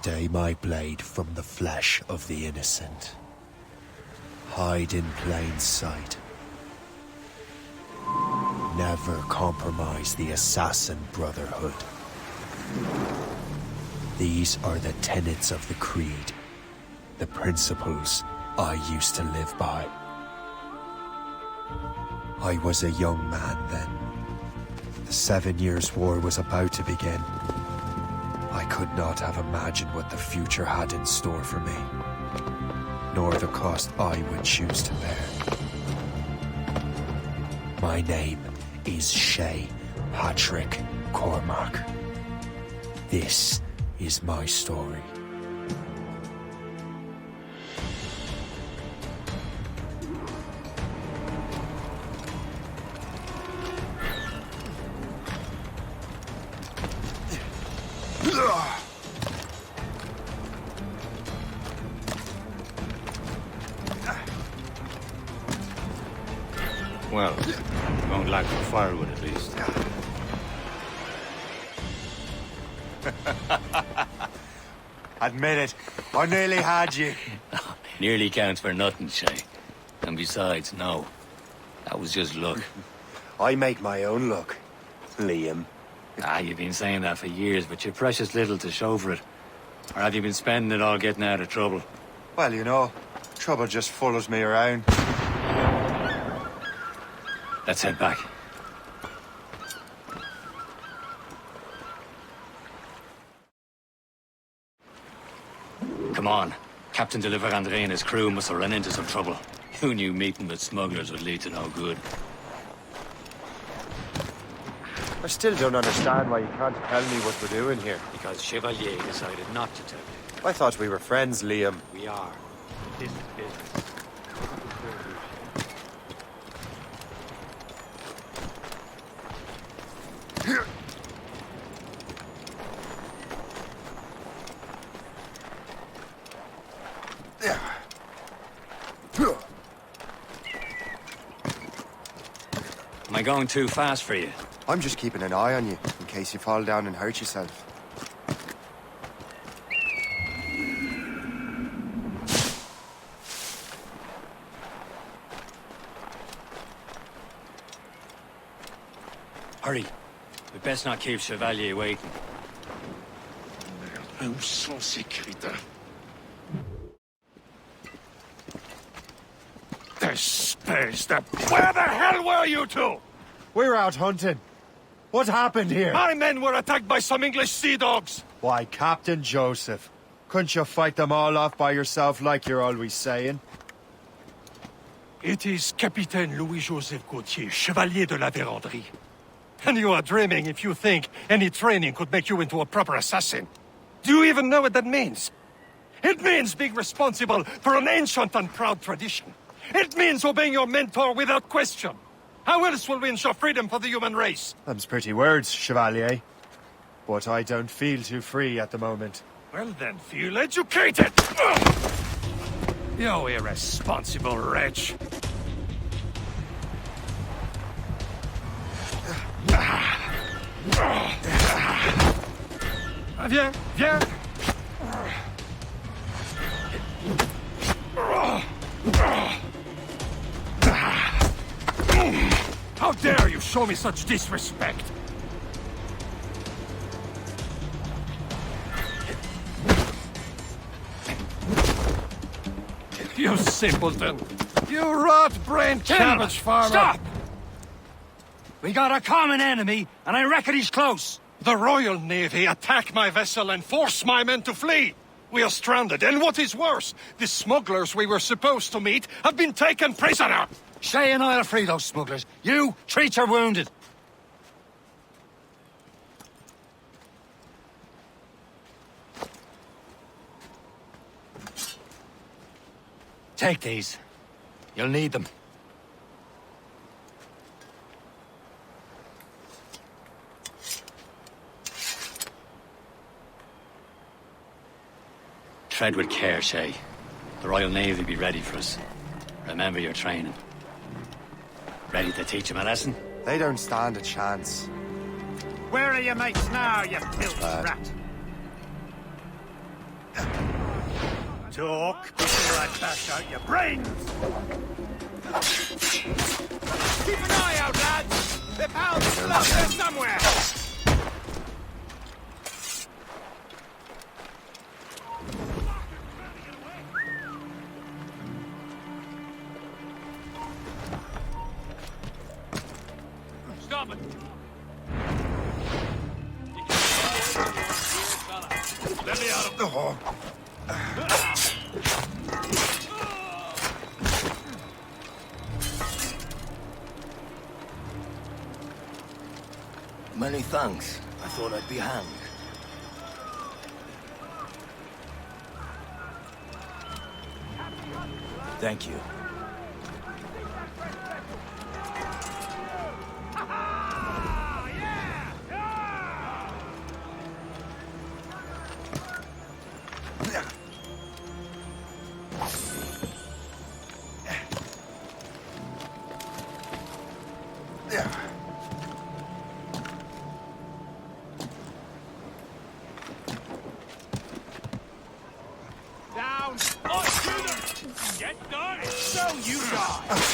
Stay my blade from the flesh of the innocent. Hide in plain sight. Never compromise the Assassin Brotherhood. These are the tenets of the Creed, the principles I used to live by. I was a young man then. The 7 Years' War was about to begin. I could not have imagined what the future had in store for me, nor the cost I would choose to bear. My name is Shay Patrick Cormac. This is my story. Well, you won't lack for firewood at least. Admit it, I nearly had you. Nearly counts for nothing, Shay. And besides, no. That was just luck. I make my own luck, Liam. You've been saying that for years, but you're precious little to show for it. Or have you been spending it all getting out of trouble? Well, you know, trouble just follows me around. Let's head back. Come on. Captain de la Vérendrye and his crew must have run into some trouble. Who knew meeting with smugglers would lead to no good? I still don't understand why you can't tell me what we're doing here. Because Chevalier decided not to tell you. I thought we were friends, Liam. We are. This is business. Am I going too fast for you? I'm just keeping an eye on you, in case you fall down and hurt yourself. Hurry. We best not keep Chevalier waiting. Où sont ces crétins? Where the hell were you two? We're out hunting. What happened here? My men were attacked by some English sea dogs. Why, Captain Joseph. Couldn't you fight them all off by yourself like you're always saying? It is Capitaine Louis-Joseph Gauthier, Chevalier de la Vérendrye. And you are dreaming if you think any training could make you into a proper assassin. Do you even know what that means? It means being responsible for an ancient and proud tradition. It means obeying your mentor without question. How else will we ensure freedom for the human race? Them's pretty words, Chevalier. But I don't feel too free at the moment. Well then, feel educated! You irresponsible wretch. Viens, viens! How dare you show me such disrespect? You simpleton! You rot-brained cabbage farmer! Stop! We got a common enemy, and I reckon he's close. The Royal Navy attack my vessel and force my men to flee! We are stranded, and what is worse, the smugglers we were supposed to meet have been taken prisoner! Shay and I'll free those smugglers. You, treat your wounded. Take these. You'll need them. Tread with care, Shay. The Royal Navy will be ready for us. Remember your training. Ready to teach them a lesson? They don't stand a chance. Where are your mates now, you filthy rat? talk before I bash out your brains! Keep an eye out, lads! Their pals are still out there somewhere! Stop it! Let me out of the hole. Many thanks. I thought I'd be hanged. Thank you. Down! On to them! Get down! So you die!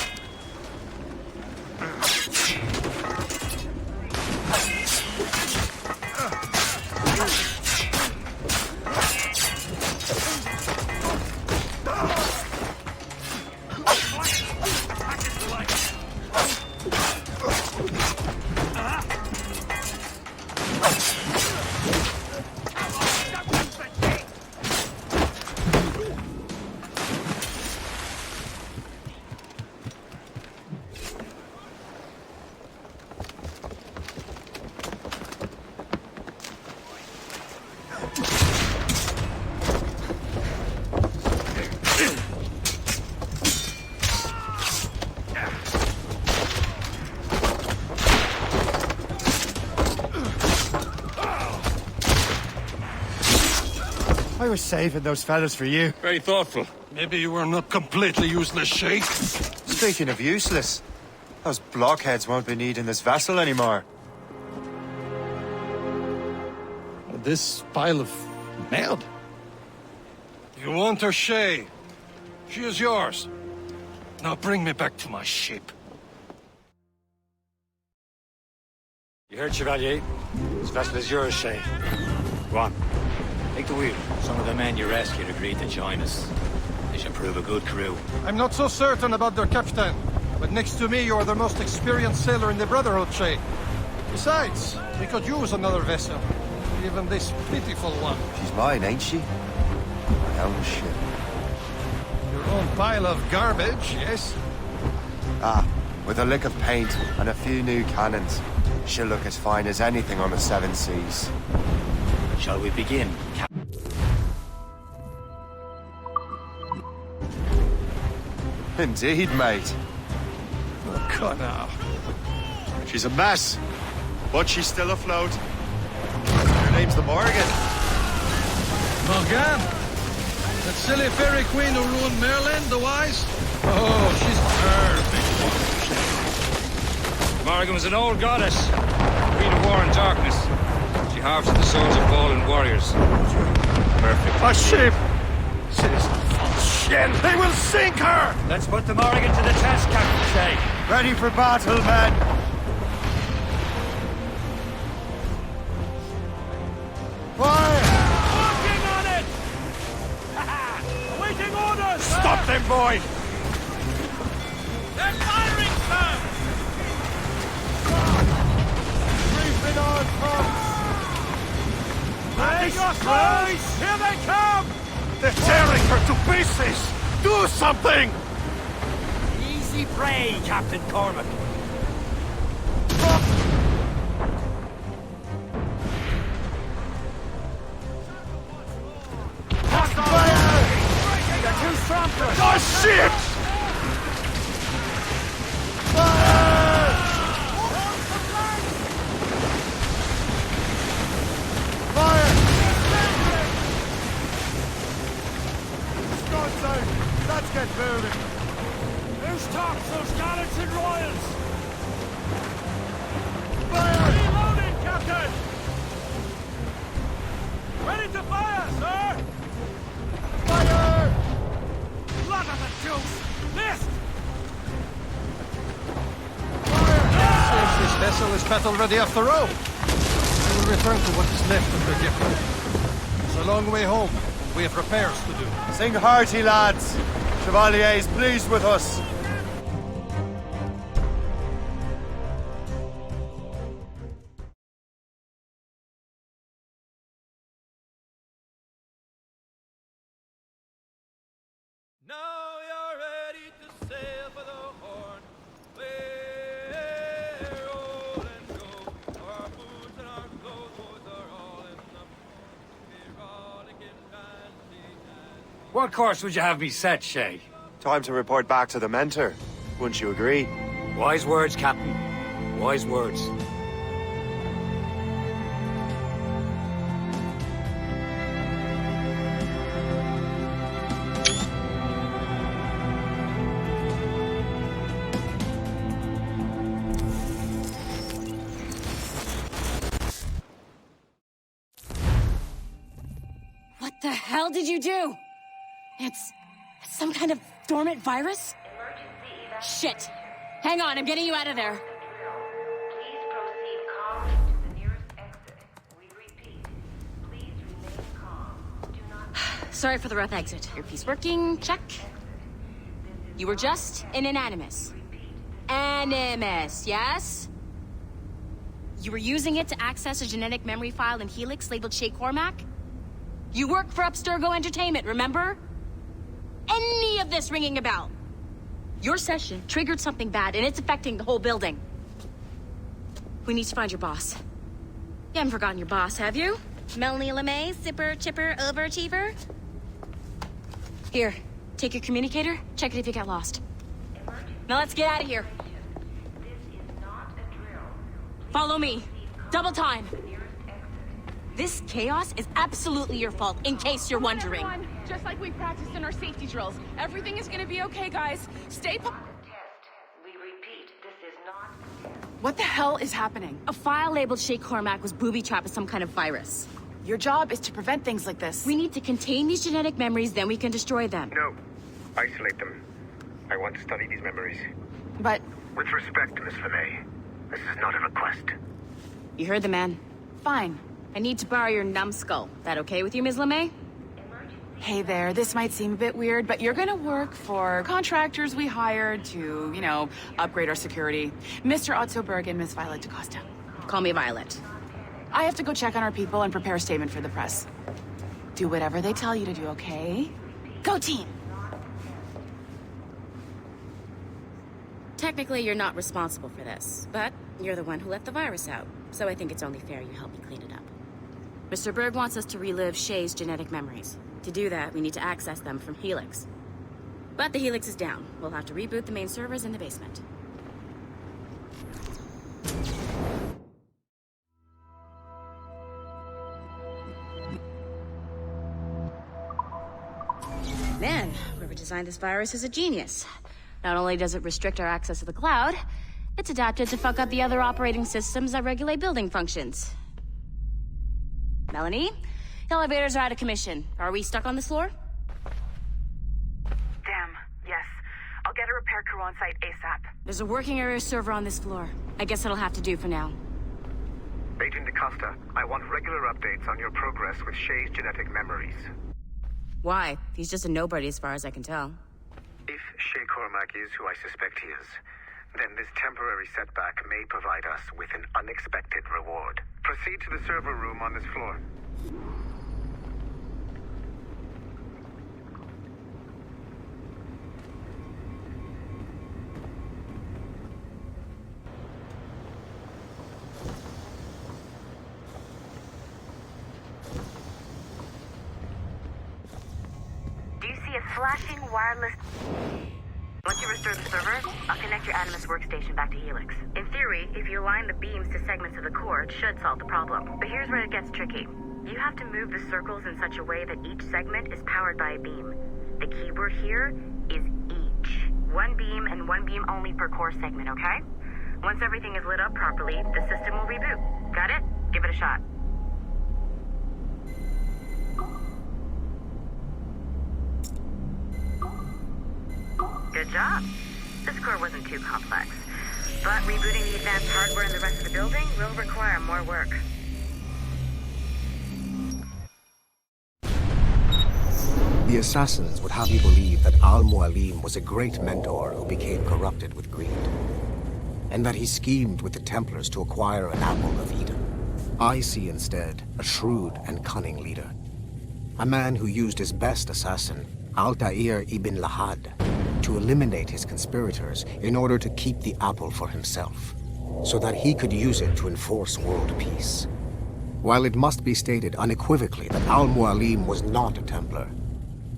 I was saving those fellas for you. Very thoughtful. Maybe you were not completely useless, Shay. Speaking of useless, those blockheads won't be needing this vessel anymore. This pile of mud. You want her, Shay? She is yours. Now bring me back to my ship. You heard, Chevalier? This vessel is yours, Shay. Go on. Take the wheel. Some of the men you rescued agreed to join us. They should prove a good crew. I'm not so certain about their captain, but next to me you are the most experienced sailor in the Brotherhood, Shay. Besides, we could use another vessel. Even this pitiful one. She's mine, ain't she? My own ship. Your own pile of garbage, yes? Ah, with a lick of paint and a few new cannons. She'll look as fine as anything on the Seven Seas. Shall we begin? Indeed, mate. Oh, God, now. She's a mess, but she's still afloat. Her name's the Morgan. Morgan? That silly fairy queen who ruined Merlin, the wise? Oh, she's perfect. Morrigan was an old goddess. Queen of war and darkness. She harvested the souls of fallen warriors. Perfect. A ship! Shit! They will sink her! Let's put the Morrigan to the test, Captain Shay. Ready for battle, men! Fire! Working on it! Awaiting orders! Stop them, boy! They're firing, sir! Briefing on, folks! Ready yourselves! Here they come! They're tearing her to pieces! Do something! Easy prey, Captain Cormac. They're too strong for us. Oh, shit! Let's get moving. Who's tops those gallants and royals? Fire! Reloading, Captain! Ready to fire, sir! Fire! Angels! List! Seems this vessel is battle-ready after all. We will return to what is left of the Gecko. It's a long way home. We have repairs to do. Sing hearty, lads. Chevalier is pleased with us. Now you're ready to sail for the Horn. We're old and go. Our boots and our clothes are all in the rollicking fancy. What course would you have me set, Shay? Time to report back to the mentor. Wouldn't you agree? Wise words, Captain. Wise words. What the hell did you do? It's some kind of dormant virus? Shit. Hang on, I'm getting you out of there. Please proceed calmly to the nearest exit. We repeat, please remain calm. Do not... Sorry for the rough exit. Earpiece working, check. You were just in an Animus. Animus, yes? You were using it to access a genetic memory file in Helix labeled Shay Cormac? You work for Abstergo Entertainment, remember? Any of this ringing a bell? Your session triggered something bad, and it's affecting the whole building. We need to find your boss. You haven't forgotten your boss, have you? Melanie LeMay, zipper, chipper, overachiever? Here, take your communicator, check it if you get lost. Now let's get out of here. This is not a drill. Follow me. Double time. This chaos is absolutely your fault, in case you're wondering. Everyone, just like we practiced in our safety drills. Everything is gonna be okay, guys. Stay Test. We repeat, this is not a test. What the hell is happening? A file labeled Shay Cormac was booby-trapped with some kind of virus. Your job is to prevent things like this. We need to contain these genetic memories, then we can destroy them. No. Isolate them. I want to study these memories. But With respect, Miss LeMay, this is not a request. You heard the man. fine. I need to borrow your numbskull. That okay with you, Ms. LeMay? Hey there, this might seem a bit weird, but you're gonna work for contractors we hired to, upgrade our security. Mr. Otto Berg and Miss Violet DaCosta. Call me Violet. I have to go check on our people and prepare a statement for the press. Do whatever they tell you to do, okay? Go team! Technically, you're not responsible for this, but you're the one who let the virus out, so I think it's only fair you help me clean it up. Mr. Berg wants us to relive Shay's genetic memories. To do that, we need to access them from Helix. But the Helix is down. We'll have to reboot the main servers in the basement. Man, whoever designed this virus is a genius. Not only does it restrict our access to the cloud, it's adapted to fuck up the other operating systems that regulate building functions. Melanie? The elevators are out of commission. Are we stuck on this floor? Damn, yes. I'll get a repair crew on site ASAP. There's a working area server on this floor. I guess it'll have to do for now. Agent DaCosta, I want regular updates on your progress with Shay's genetic memories. Why? He's just a nobody as far as I can tell. If Shay Cormac is who I suspect he is, then this temporary setback may provide us with an unexpected reward. Proceed to the server room on this floor. Do you see a flashing wireless... Once you restore the server, I'll connect your Animus workstation back to Helix. In theory, if you align the beams to segments of the core, it should solve the problem. But here's where it gets tricky. You have to move the circles in such a way that each segment is powered by a beam. The keyword here is each. One beam and one beam only per core segment, okay? Once everything is lit up properly, the system will reboot. Got it? Give it a shot. Good job. This core wasn't too complex. But rebooting the advanced hardware in the rest of the building will require more work. The assassins would have you believe that Al-Mualim was a great mentor who became corrupted with greed, and that he schemed with the Templars to acquire an apple of Eden. I see instead a shrewd and cunning leader, a man who used his best assassin, Altair ibn Lahad, to eliminate his conspirators in order to keep the apple for himself, so that he could use it to enforce world peace. While it must be stated unequivocally that Al-Mualim was not a Templar,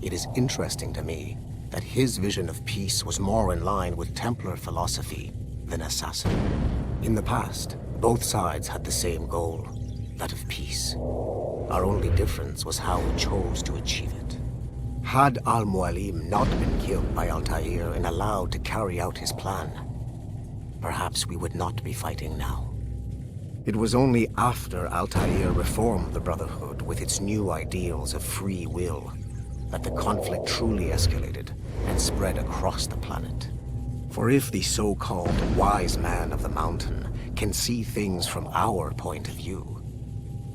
it is interesting to me that his vision of peace was more in line with Templar philosophy than assassin. In the past, both sides had the same goal, that of peace. Our only difference was how we chose to achieve it. Had Al-Mualim not been killed by Altair and allowed to carry out his plan, perhaps we would not be fighting now. It was only after Altair reformed the Brotherhood with its new ideals of free will that the conflict truly escalated and spread across the planet. For if the so-called wise man of the mountain can see things from our point of view,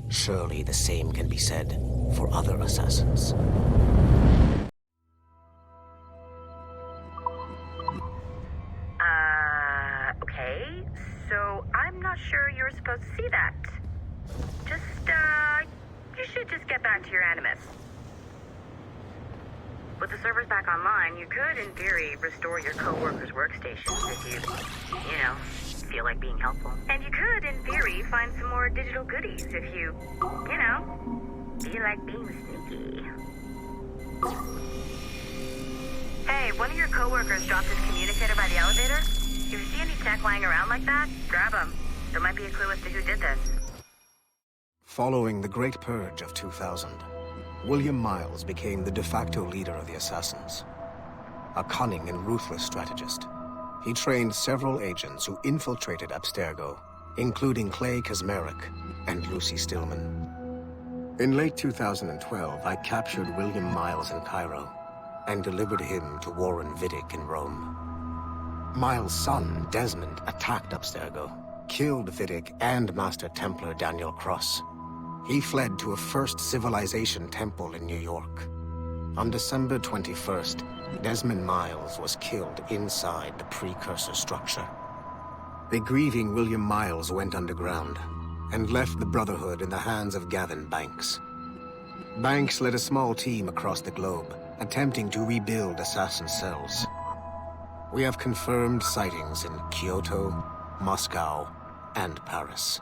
surely the same can be said for other assassins. Okay, so I'm not sure you're supposed to see that. You should just get back to your Animus. With the servers back online, you could, in theory, restore your co-workers' workstations if you feel like being helpful. And you could, in theory, find some more digital goodies if you feel like being sneaky. Hey, one of your co-workers dropped his communicator by the elevator. If you see any tech lying around like that, grab them. There might be a clue as to who did this. Following the Great Purge of 2000, William Miles became the de facto leader of the Assassins. A cunning and ruthless strategist, he trained several agents who infiltrated Abstergo, including Clay Kazmarek and Lucy Stillman. In late 2012, I captured William Miles in Cairo and delivered him to Warren Vidic in Rome. Miles' son, Desmond, attacked Abstergo, killed Vidic and Master Templar Daniel Cross. He fled to a First Civilization temple in New York. On December 21st, Desmond Miles was killed inside the precursor structure. The grieving William Miles went underground and left the Brotherhood in the hands of Gavin Banks. Banks led a small team across the globe, attempting to rebuild assassin cells. We have confirmed sightings in Kyoto, Moscow, and Paris.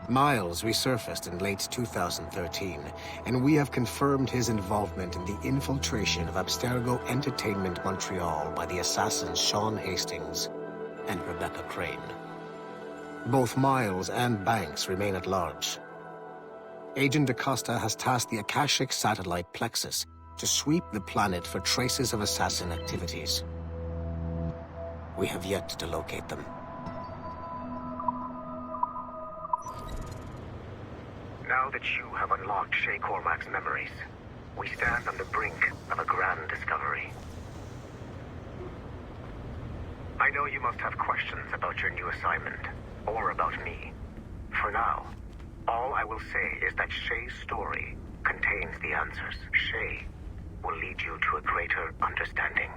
Miles resurfaced in late 2013, and we have confirmed his involvement in the infiltration of Abstergo Entertainment Montreal by the assassins Sean Hastings and Rebecca Crane. Both Miles and Banks remain at large. Agent Acosta has tasked the Akashic satellite Plexus to sweep the planet for traces of assassin activities. We have yet to locate them. Now that you have unlocked Shay Cormac's memories, we stand on the brink of a grand discovery. I know you must have questions about your new assignment, or about me. For now, all I will say is that Shay's story contains the answers. Shay will lead you to a greater understanding.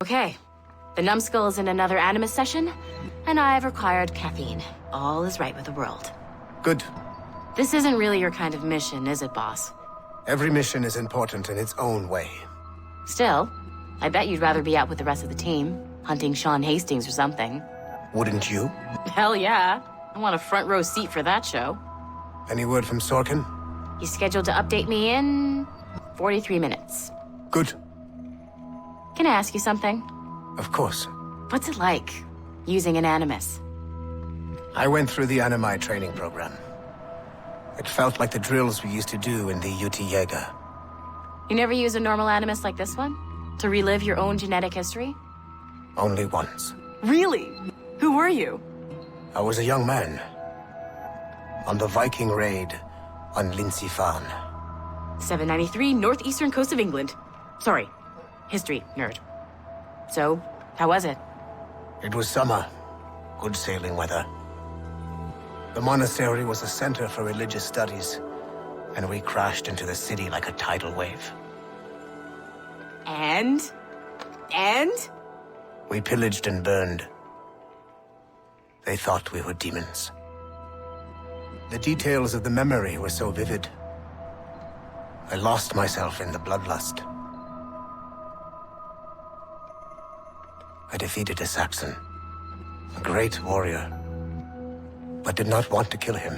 Okay. The numbskull is in another Animus session, and I've required caffeine. All is right with the world. Good. This isn't really your kind of mission, is it, boss? Every mission is important in its own way. Still, I bet you'd rather be out with the rest of the team, hunting Sean Hastings or something. Wouldn't you? Hell yeah. I want a front row seat for that show. Any word from Sorkin? He's scheduled to update me in 43 minutes. Good. Can I ask you something? Of course. What's it like, using an Animus? I went through the Animi training program. It felt like the drills we used to do in the UT Jaeger. You never use a normal Animus like this one? To relive your own genetic history? Only once. Really? Who were you? I was a young man. On the Viking raid on Lindsey Farn. 793, northeastern coast of England. Sorry, history nerd. So, how was it? It was summer. Good sailing weather. The monastery was a center for religious studies, and we crashed into the city like a tidal wave. And? We pillaged and burned. They thought we were demons. The details of the memory were so vivid. I lost myself in the bloodlust. I defeated a Saxon, a great warrior, but did not want to kill him.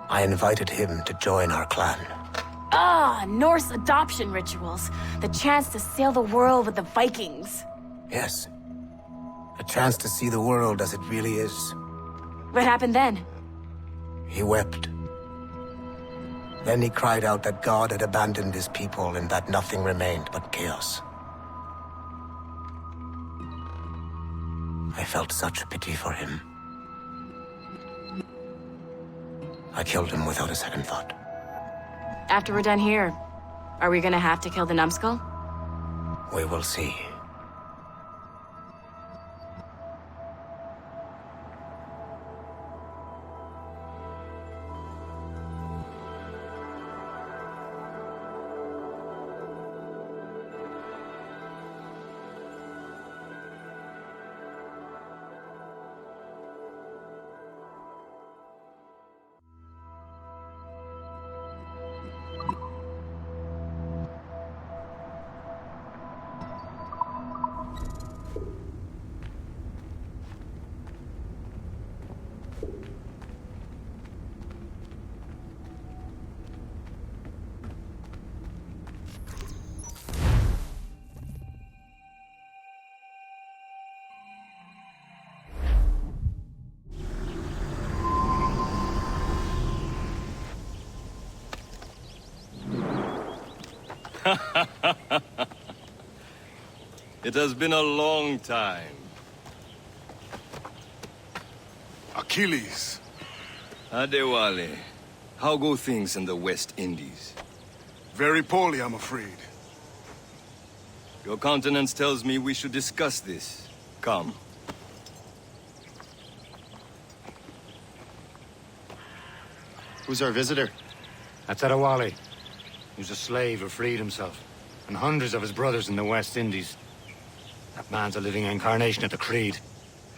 I invited him to join our clan. Ah, Norse adoption rituals. The chance to sail the world with the Vikings. Yes. A chance to see the world as it really is. What happened then? He wept. Then he cried out that God had abandoned his people and that nothing remained but chaos. I felt such pity for him. I killed him without a second thought. After we're done here, are we gonna have to kill the numbskull? We will see. It has been a long time. Achilles. Adewale, how go things in the West Indies? Very poorly, I'm afraid. Your countenance tells me we should discuss this. Come. Who's our visitor? That's Adewale. He was a slave who freed himself, and hundreds of his brothers in the West Indies. That man's a living incarnation of the Creed.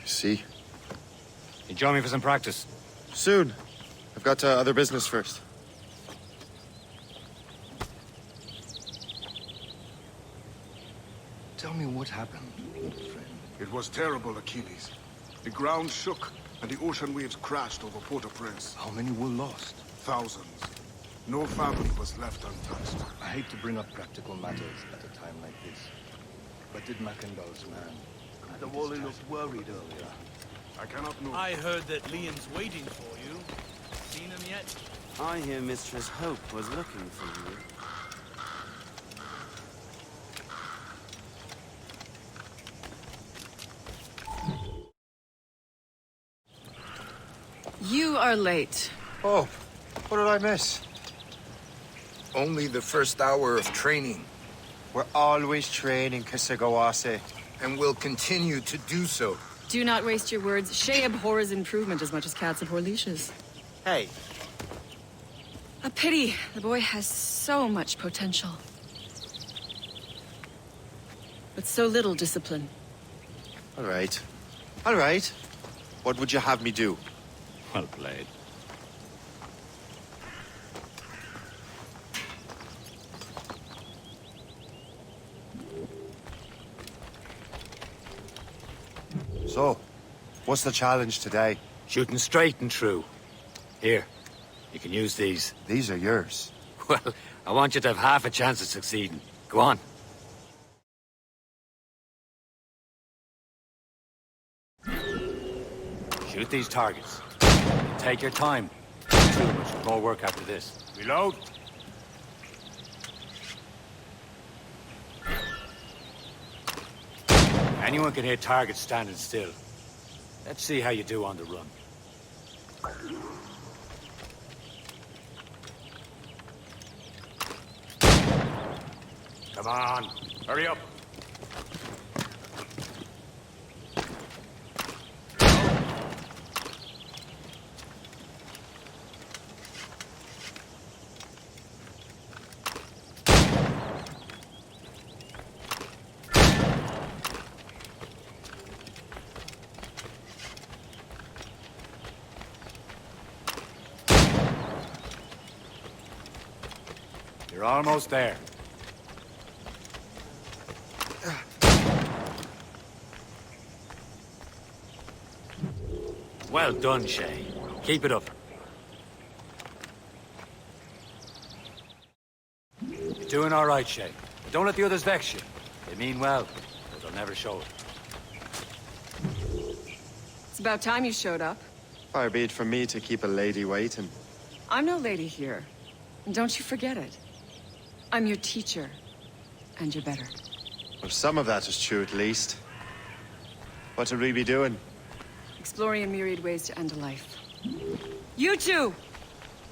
See? You join me for some practice? Soon. I've got other business first. Tell me what happened, old friend. It was terrible, Achilles. The ground shook, and the ocean waves crashed over Port-au-Prince. How many were lost? Thousands. No family was left untouched. I hate to bring up practical matters at a time like this. But did Mackendall's man... Adewale looked worried earlier. I cannot know. I heard that Liam's waiting for you. Seen him yet? I hear Mistress Hope was looking for you. You are late. Oh, what did I miss? Only the first hour of training. We're always training, Kisagawase. And will continue to do so. Do not waste your words. Shay abhors improvement as much as cats abhor leashes. Hey. A pity. The boy has so much potential. but so little discipline. All right. All right. What would you have me do? Well played. So, what's the challenge today? Shooting straight and true. Here, you can use these. These are yours. Well, I want you to have half a chance of succeeding. Go on. Shoot these targets. Take your time. Too much more work after this. Reload. Anyone can hit targets standing still. Let's see how you do on the run. Come on, hurry up. You're almost there. Well done, Shay. Keep it up. You're doing all right, Shay. But don't let the others vex you. They mean well, but they'll never show it. It's about time you showed up. Far be it from me to keep a lady waiting. I'm no lady here. And don't you forget it. I'm your teacher. And you're better. Well, some of that is true, at least. What would we be doing? Exploring a myriad ways to end a life. You two!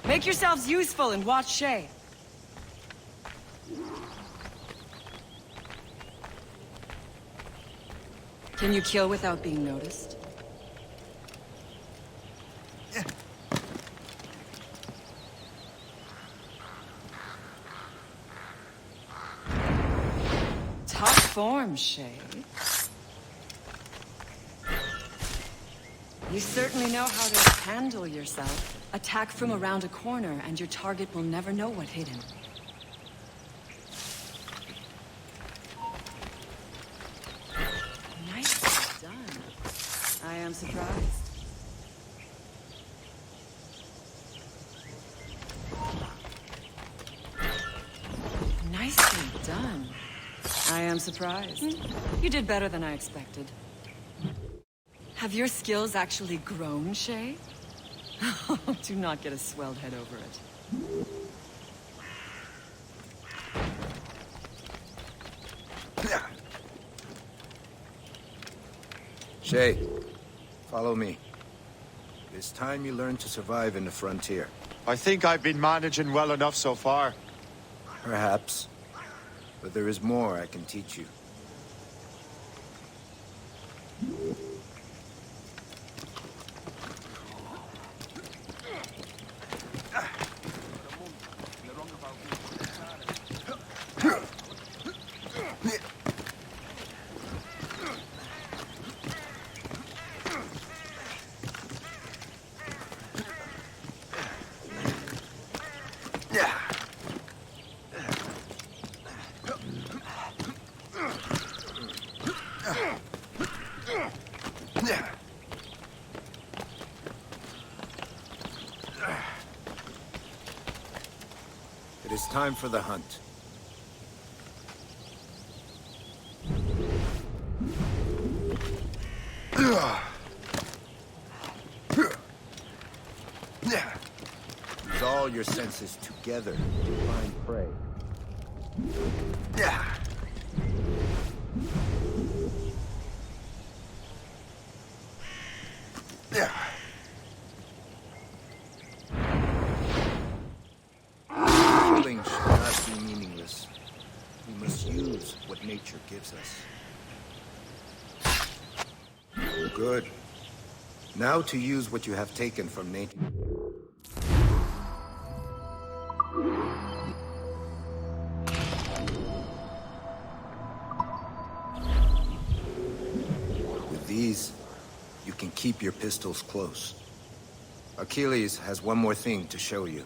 Make yourselves useful and watch Shay. Can you kill without being noticed? Top form, Shay. You certainly know how to handle yourself. Attack from around a corner, and your target will never know what hit him. Nicely done. I am surprised. Nicely done. I am surprised. You did better than I expected. Have your skills actually grown, Shay? Do not get a swelled head over it. Shay, follow me. It's time you learn to survive in the frontier. I think I've been managing well enough so far. Perhaps. But there is more I can teach you. It is time for the hunt. Use all your senses together to find prey. Killing should not be meaningless. We must use what nature gives us. Good. Now to use what you have taken from nature. keep your pistols close. Achilles has one more thing to show you.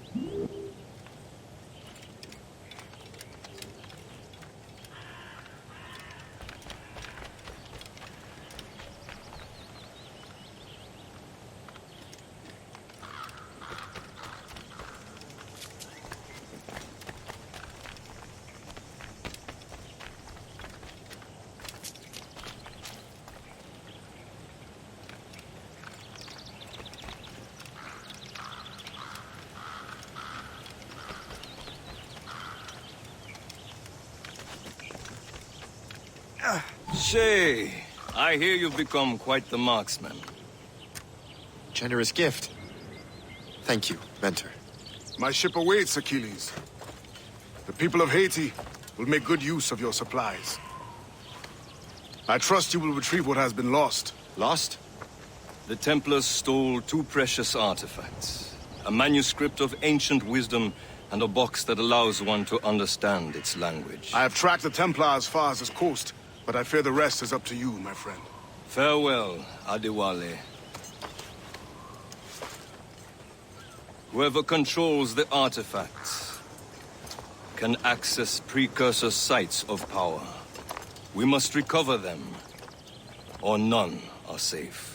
Shay, I hear you've become quite the marksman. Generous gift. Thank you, Mentor. My ship awaits, Achilles. The people of Haiti will make good use of your supplies. I trust you will retrieve what has been lost. Lost? The Templars stole 2 precious artifacts. A manuscript of ancient wisdom and a box that allows one to understand its language. I have tracked the Templar as far as this coast, but I fear the rest is up to you, my friend. Farewell, Adewale. Whoever controls the artifacts can access precursor sites of power. We must recover them, or none are safe.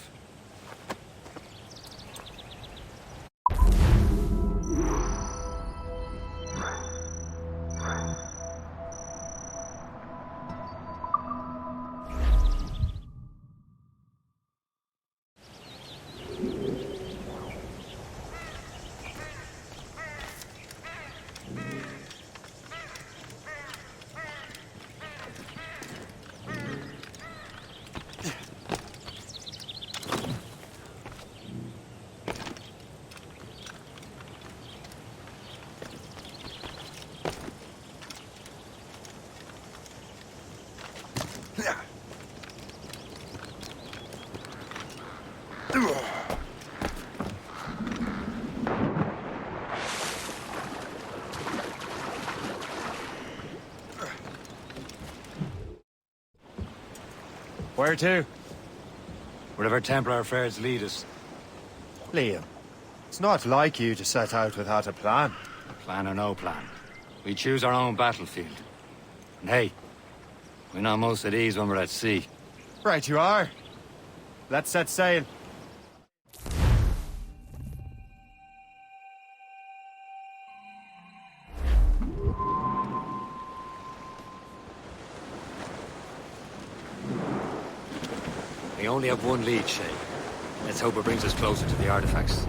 Where to? Wherever Templar affairs lead us. Liam, it's not like you to set out without a plan. Plan or no plan. We choose our own battlefield. And hey, we're not most at ease when we're at sea. Right you are. Let's set sail. We only have one lead, Shay. Let's hope it brings us closer to the artifacts.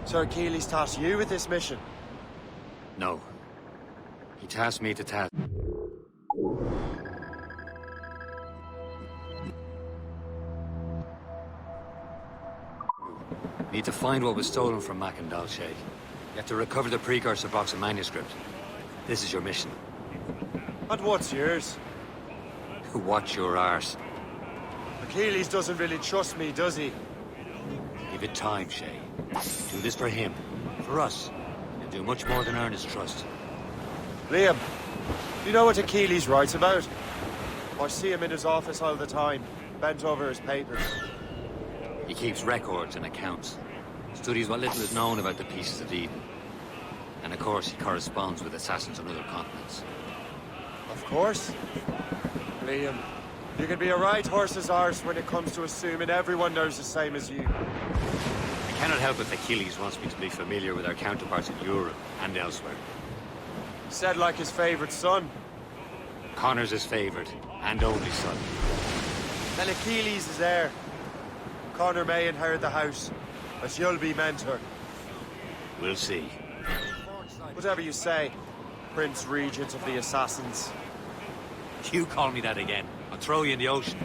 Sir Achilles tasked you with this mission? No. He tasked me to task. Need to find what was stolen from Mackandal, Shay. You have to recover the precursor box of manuscript. This is your mission. And what's yours? Watch your arse. Achilles doesn't really trust me, does he? Give it time, Shay. Do this for him. For us. You'll do much more than earn his trust. Liam, do you know what Achilles writes about? I see him in his office all the time, bent over his papers. He keeps records and accounts. Studies what little is known about the Pieces of Eden. And of course, he corresponds with assassins on other continents. Of course. Liam, you can be a right horse's arse when it comes to assuming everyone knows the same as you. I cannot help if Achilles wants me to be familiar with our counterparts in Europe and elsewhere. Said like his favorite son. Connor's his favorite and only son. Then Achilles is heir. Connor may inherit the house, but you'll be mentor. We'll see. Whatever you say, Prince Regent of the Assassins. You call me that again, I'll throw you in the ocean.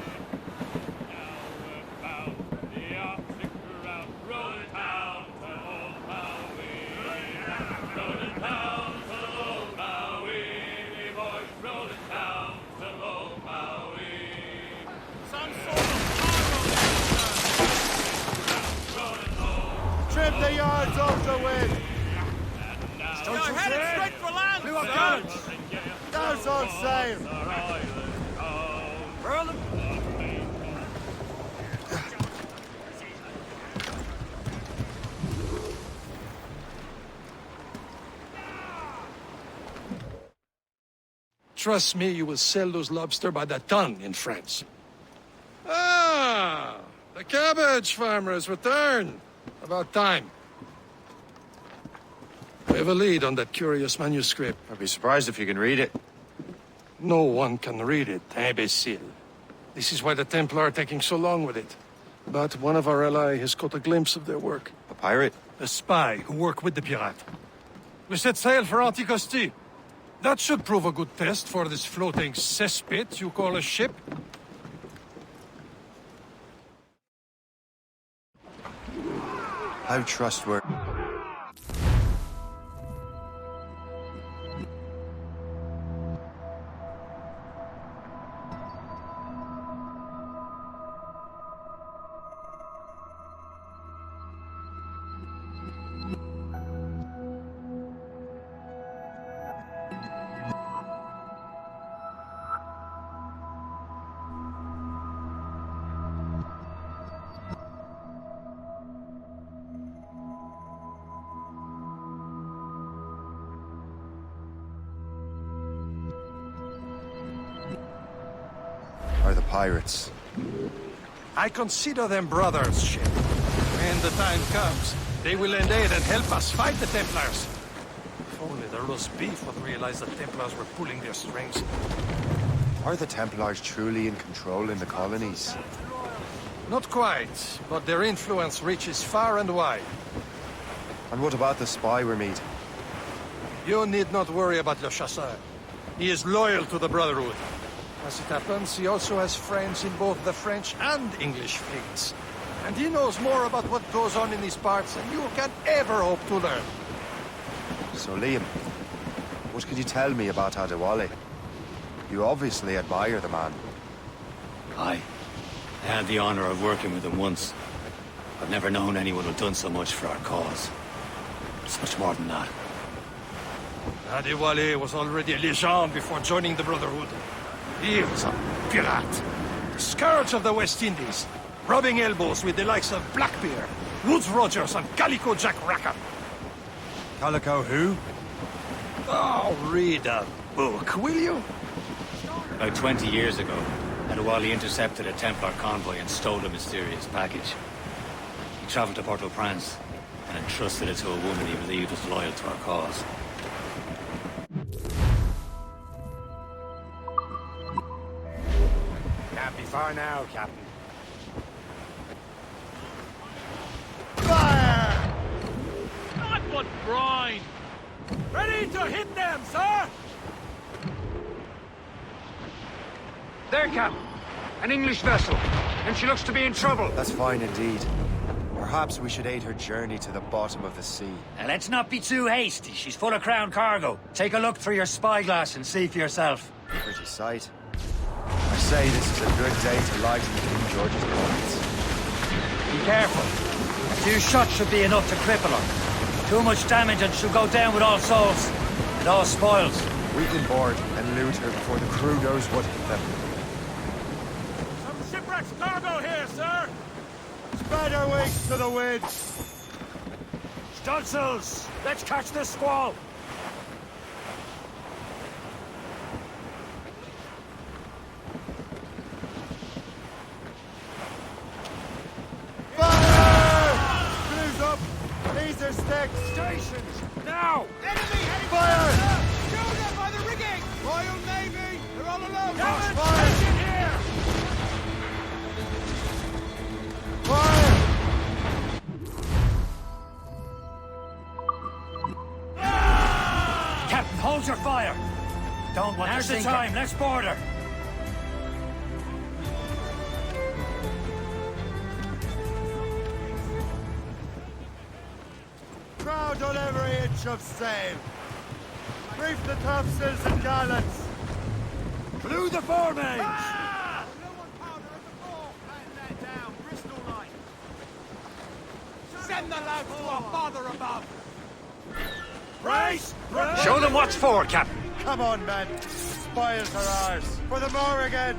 Trim the yards off the wind! You're headed straight for land, sir! Now's on sail! Furl them. Trust me, you will sell those lobster by the ton in France. Ah, the cabbage farmer has returned. About time. We have a lead on that curious manuscript. I'd be surprised if you can read it. No one can read it, imbecile. This is why the Templar are taking so long with it. But one of our allies has caught a glimpse of their work. A pirate? A spy who worked with the pirate. We set sail for Anticosti. That should prove a good test for this floating cesspit you call a ship. How trustworthy. Are the pirates? I consider them brothers, Ship. When the time comes, they will lend aid and help us fight the Templars. If only the roast beef would realize the Templars were pulling their strings. Are the Templars truly in control in the colonies? Not quite, but their influence reaches far and wide. And what about the spy we're meeting? You need not worry about Le Chasseur. He is loyal to the Brotherhood. As it happens, he also has friends in both the French and English fleets. And he knows more about what goes on in these parts than you can ever hope to learn. So, Liam, what can you tell me about Adewale? You obviously admire the man. I had the honor of working with him once. I've never known anyone who'd done so much for our cause. It's much more than that. Adewale was already a legend before joining the Brotherhood. He was a pirate, the scourge of the West Indies, rubbing elbows with the likes of Blackbeard, Woodes Rogers, and Calico Jack Rackham. Calico who? Oh, read a book, will you? About 20 years ago, Adewale intercepted a Templar convoy and stole a mysterious package. He traveled to Port-au-Prince and entrusted it to a woman he believed was loyal to our cause. Can't be far now, Captain. Fire! Not but brine! Ready to hit them, sir! There, Captain. An English vessel. And she looks to be in trouble. That's fine indeed. Perhaps we should aid her journey to the bottom of the sea. Now, let's not be too hasty. She's full of crown cargo. Take a look through your spyglass and see for yourself. Pretty sight. I say this is a good day to lighten King George's pockets. Be careful. A few shots should be enough to cripple her. Too much damage and she'll go down with all souls. It all spoils. We can board and loot her before the crew knows what hit them. Some shipwreck's cargo here, sir! Spread our wings to the wind! Studsels! Let's catch this squall! Sticks! Stations! Now! Enemy heading Fire! Shoot them by the rigging! Royal Navy! They're all alone! Fire! Station here! Fire! Captain, hold your fire! Don't want Now's to sink the time, let's board her! Crowd on every inch of sail. Reef the topsails and gallants. Blew the foremast! Ah! No one powder at the fore! And let down, Bristol line! Send the lads to our father above! Brace! Show them what's for, Captain! Come on, men. Spoils are ours. For the more again.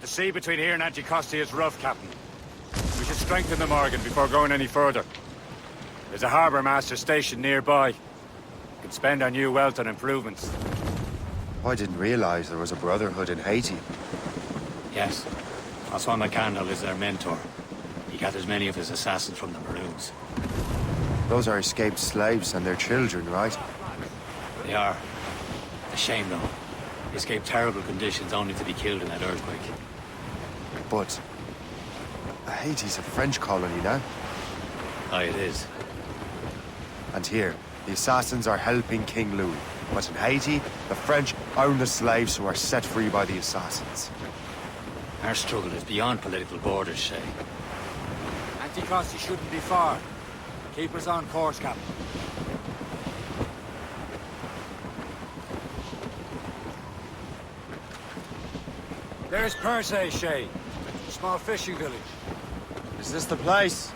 The sea between here and Anticosti is rough, Captain. We should strengthen the Morgan before going any further. There's a harbour master station nearby. We can spend our new wealth on improvements. I didn't realize there was a brotherhood in Haiti. Yes. Osman McCandle is their mentor. He gathers many of his assassins from the Maroons. Those are escaped slaves and their children, right? They are. A shame, though. They escaped terrible conditions only to be killed in that earthquake. But Haiti's a French colony now. Aye, it is. And here, the assassins are helping King Louis. But in Haiti, the French own the slaves who are set free by the assassins. Our struggle is beyond political borders, Shay. Anticosti shouldn't be far. Keep us on course, Captain. There's Perse, Shay. A small fishing village. Is this the place?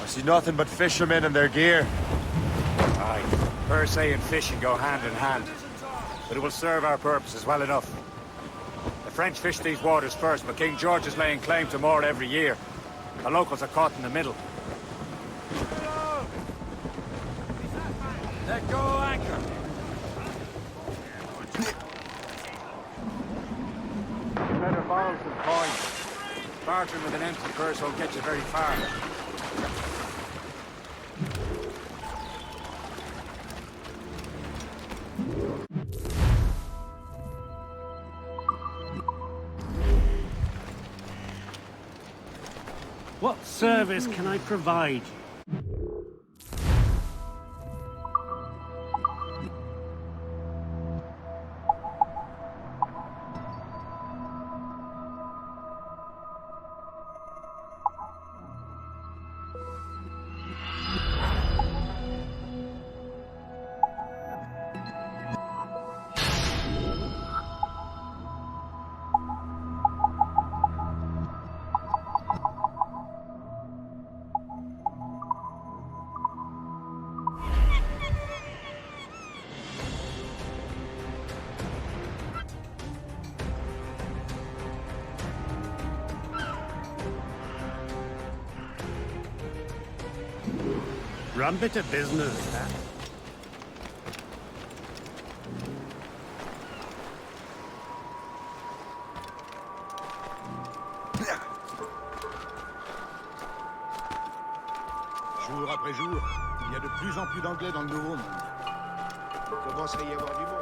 I see nothing but fishermen and their gear. Aye. Perse and fishing go hand in hand. But it will serve our purposes well enough. The French fish these waters first, but King George is laying claim to more every year. The locals are caught in the middle. Let go anchor. Better borrow some coins. Bartering with an empty purse won't get you very far. What service can I provide? Run bit of business, huh? Jour après jour, il y a de plus en plus d'anglais dans le Nouveau Monde. Il commence à y avoir du monde.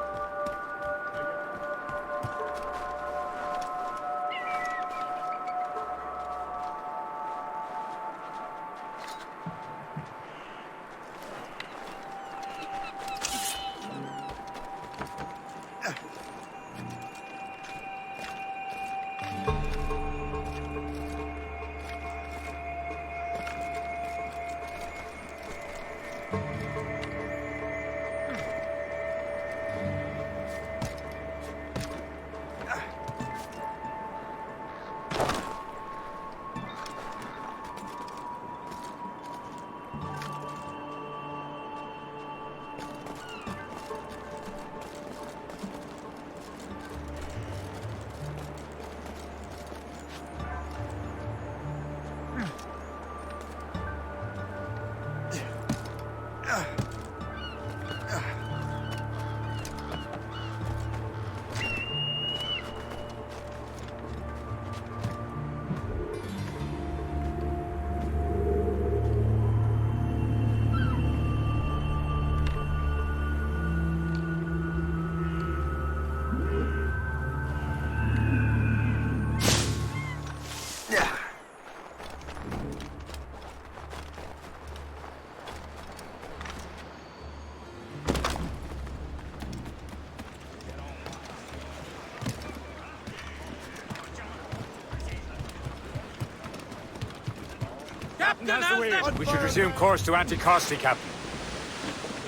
We should resume course to Anticosti, Captain.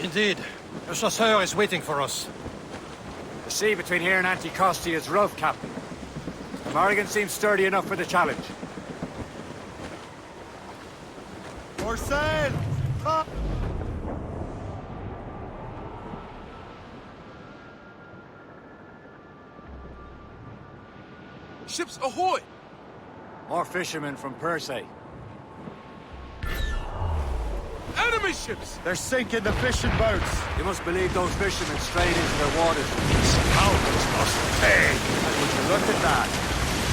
Indeed. The chasseur is waiting for us. The sea between here and Anticosti is rough, Captain. The Morrigan seems sturdy enough for the challenge. For sail! Ships ahoy! More fishermen from Persei. Enemy ships! They're sinking the fishing boats. You must believe those fishermen strayed into their waters. Scoundrels must pay! And would you look at that?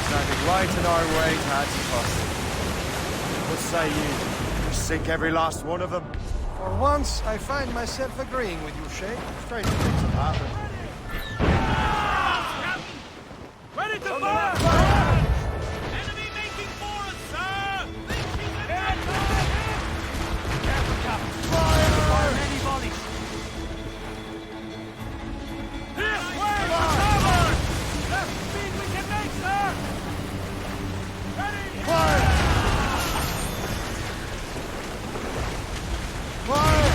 Standing right in our way to Antipas. What say you? We sink every last one of them? For once, I find myself agreeing with you, Shay. Strange things have happened. Ready to fire! Enemy making for us, sir! Careful, Captain. Fire! Many volleys. This way! Starboard! Left speed we can make, sir! Ready! Fire! Fire!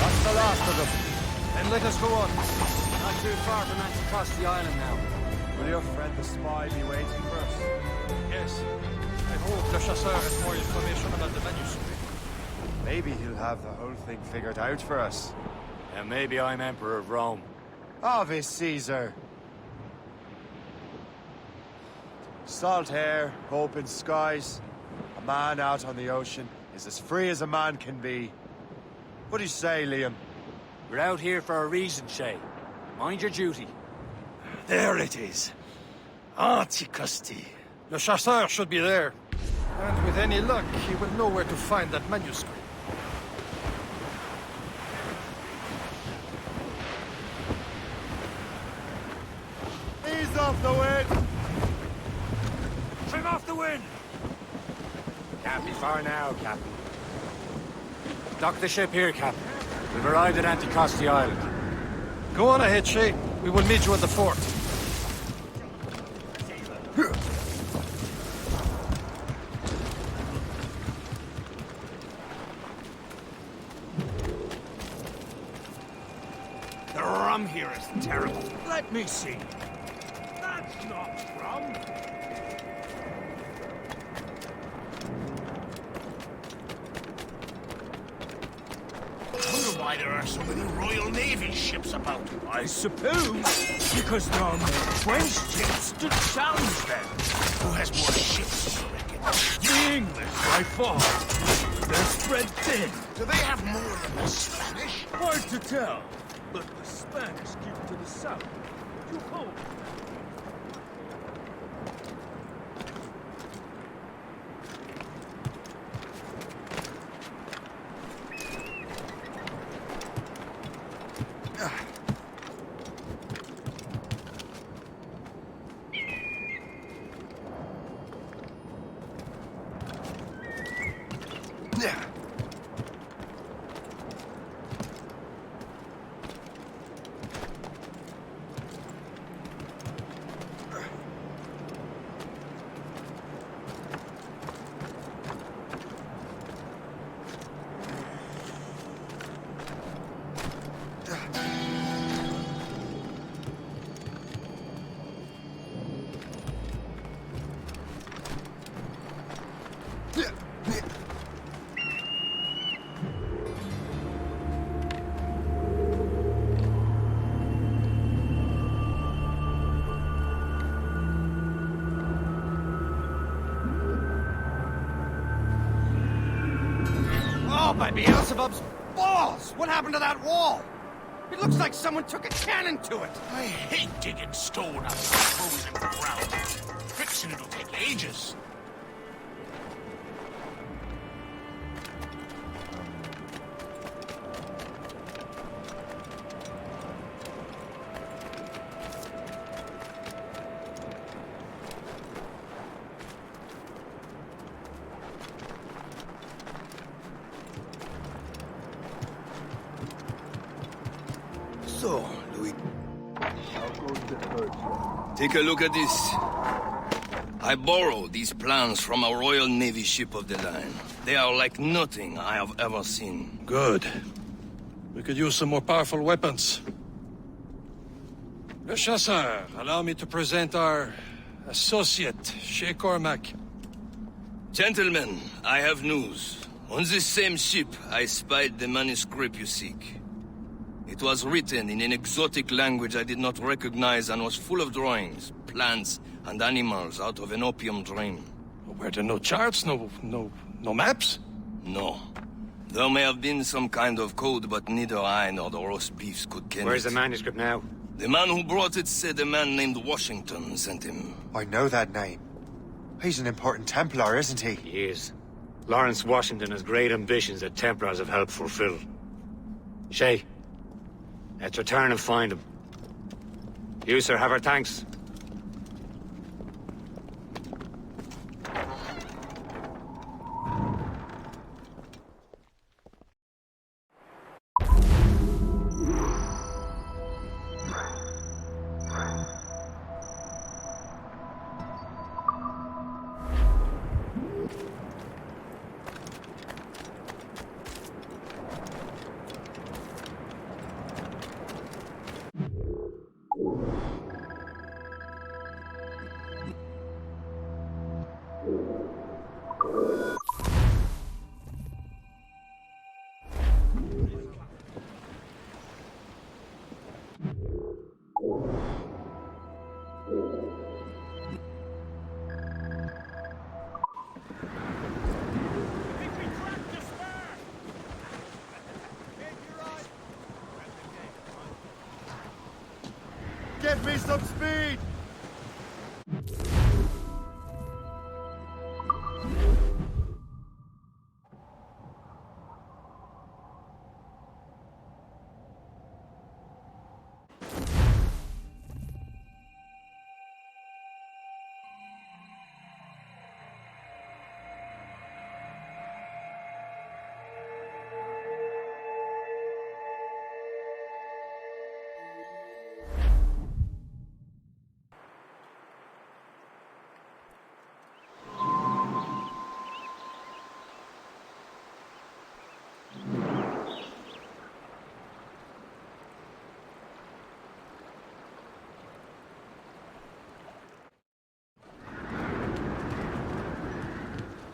That's the last of them. And let us go on. Not too far from Anticosti Island now. Will your friend the spy be waiting for us? Yes. I hope Le Chasseur has more information about the manuscript. Maybe he'll have the whole thing figured out for us. And maybe I'm Emperor of Rome. Ave Caesar. Salt air, open skies. A man out on the ocean is as free as a man can be. What do you say, Liam? We're out here for a reason, Shay. Mind your duty. There it is. Anticosti. Le Chasseur should be there. And with any luck, he will know where to find that manuscript. Ease off the wind! Trim off the wind! Can't be far now, Captain. Dock the ship here, Captain. We've arrived at Anticosti Island. Go on ahead, Shay. We will meet you at the fort. The rum here is terrible. Let me see. That's not rum. Why there are so many Royal Navy ships about? I suppose because there are more French ships to challenge them. Who has more ships, you reckon? The English, by far. They're spread thin. Do they have more than the Spanish? Hard to tell. But the Spanish keep to the south, to home. Oh, by Beelzebub's balls! What happened to that wall? It looks like someone took a cannon to it. I hate digging stone out of frozen ground. Fixing it'll take ages. So, Louis. Take a look at this. I borrowed these plans from a Royal Navy ship of the line. They are like nothing I have ever seen. Good. We could use some more powerful weapons. Le Chasseur, allow me to present our associate, Shay Cormac. Gentlemen, I have news. On this same ship, I spied the manuscript you seek. It was written in an exotic language I did not recognize and was full of drawings, plants, and animals out of an opium dream. Were there no charts, no maps? No. There may have been some kind of code, but neither I nor the roast beefs could ken Where's it. the manuscript now? The man who brought it said a man named Washington sent him. I know that name. He's an important Templar, isn't he? He is. Lawrence Washington has great ambitions that Templars have helped fulfill. Shay, let's return and find him. You, sir, have our thanks. Give me some speed!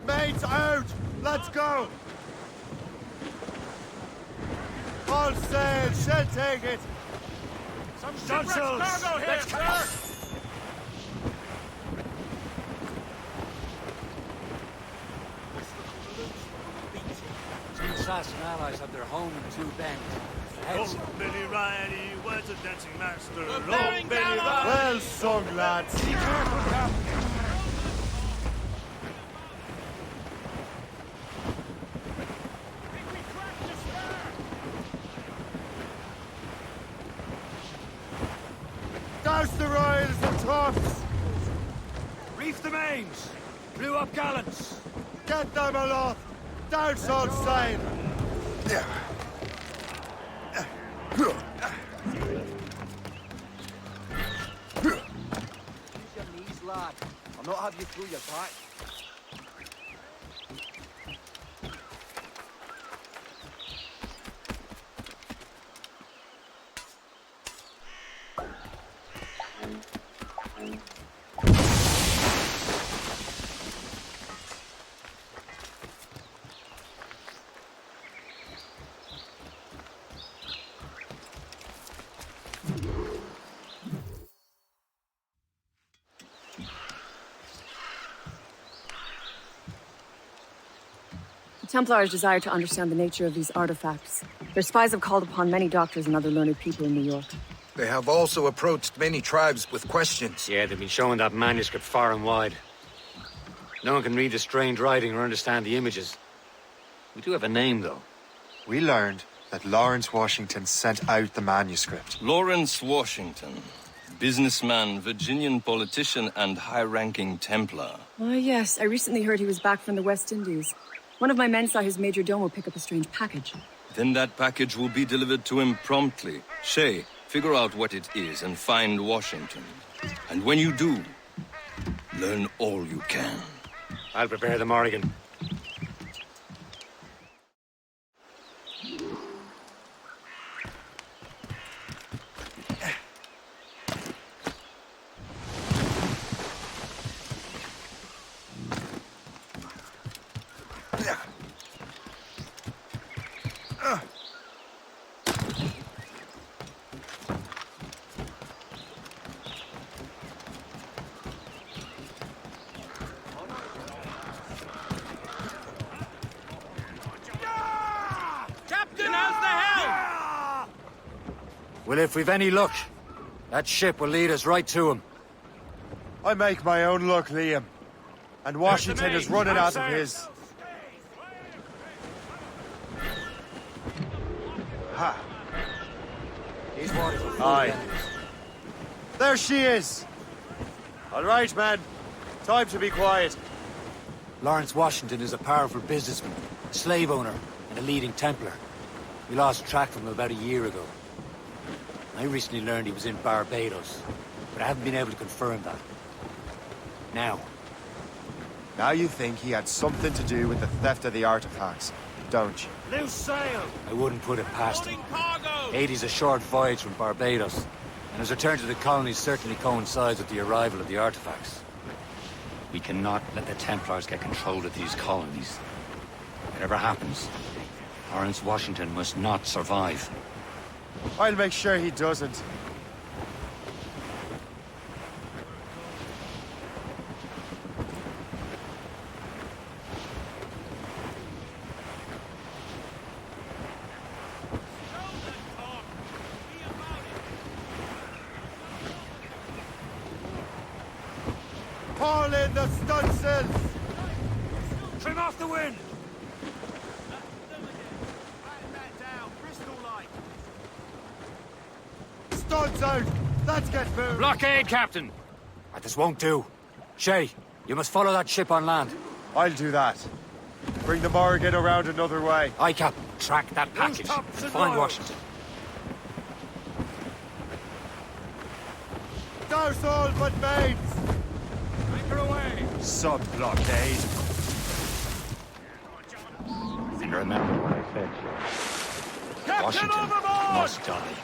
Mates out! Let's go! All sail, she'll take it! Some shipwrecked cargo here, sir! Two Assassin allies have their home in Two Bend. Oh, Billy Riley, where's the dancing master? Oh, Billy Riley! Well sung, lads! Be careful, Captain! Douse the royals and tops! Reef the mains! Blew up gallants! Get them aloft! Douse all sail! Lad, I'll not have you through your back. Templars desire to understand the nature of these artifacts. Their spies have called upon many doctors and other learned people in New York. They have also approached many tribes with questions. Yeah, they've been showing that manuscript far and wide. No one can read the strange writing or understand the images. We do have a name, though. We learned that Lawrence Washington sent out the manuscript. Lawrence Washington. Businessman, Virginian politician, and high-ranking Templar. Ah, yes. I recently heard he was back from the West Indies. One of my men saw his major domo pick up a strange package. Then that package will be delivered to him promptly. Shay, figure out what it is and find Washington. And when you do, learn all you can. I'll prepare the Morrigan. Well, if we've any luck, that ship will lead us right to him. I make my own luck, Liam. And Washington is running out of his. Ha! These waters are full Aye. of enemies. There she is! All right, man. Time to be quiet. Lawrence Washington is a powerful businessman, a slave owner, and a leading Templar. We lost track of him about a year ago. I recently learned he was in Barbados, but I haven't been able to confirm that. Now you think he had something to do with the theft of the artifacts, don't you? Loose sail! I wouldn't put it past him. Haiti's a short voyage from Barbados, and his return to the colonies certainly coincides with the arrival of the artifacts. We cannot let the Templars get control of these colonies. Whatever happens, Lawrence Washington must not survive. I'll make sure he doesn't. Haul in the stunsails! Trim off the wind! Studs out! Let's get moving! Blockade, Captain! This won't do. Shay, you must follow that ship on land. I'll do that. Bring the Morrigan around another way. Aye, Captain. Track that package. tops and Find royals. Washington. Douse all but mates! Anchor away! Sub-blockade. And remember what I said to you. Captain Washington overboard! must die.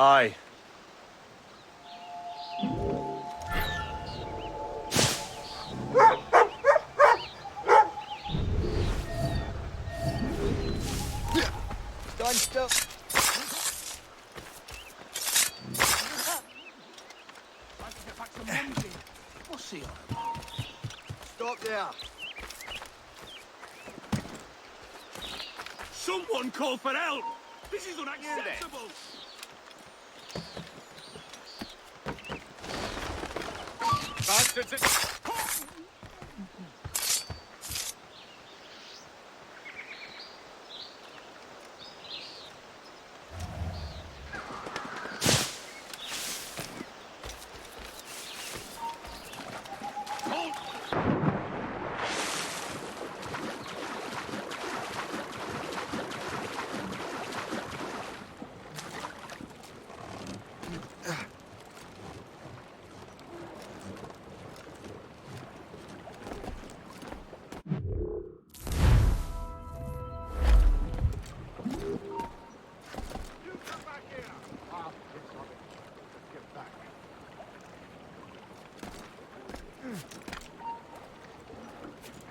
Aye. Stand still. What's he on? Stop there. Someone call for help! This is unacceptable!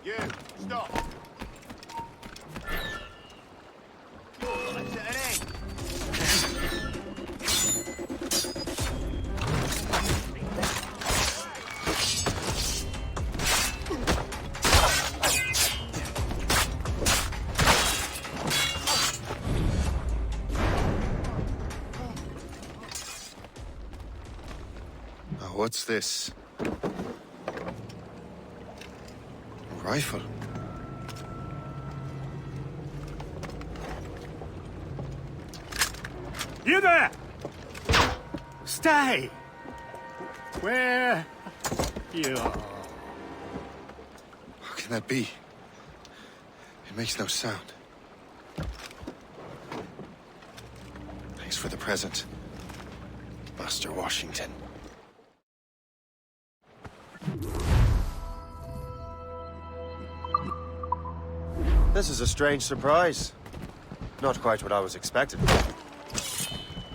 You, stop. What's this? A rifle. You there! Stay! Where you are? How can that be? It makes no sound. Thanks for the present, Master Washington. This is a strange surprise. Not quite what I was expecting.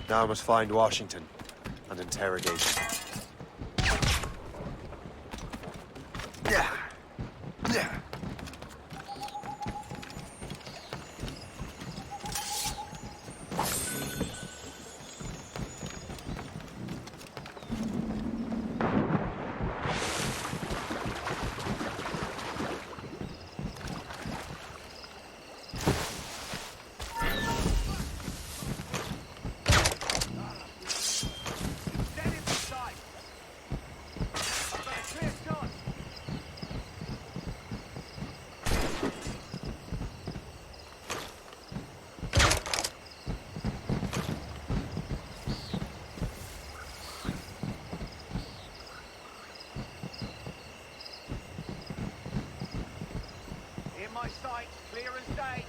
Now I must find Washington and interrogate him. My sight, clear as day.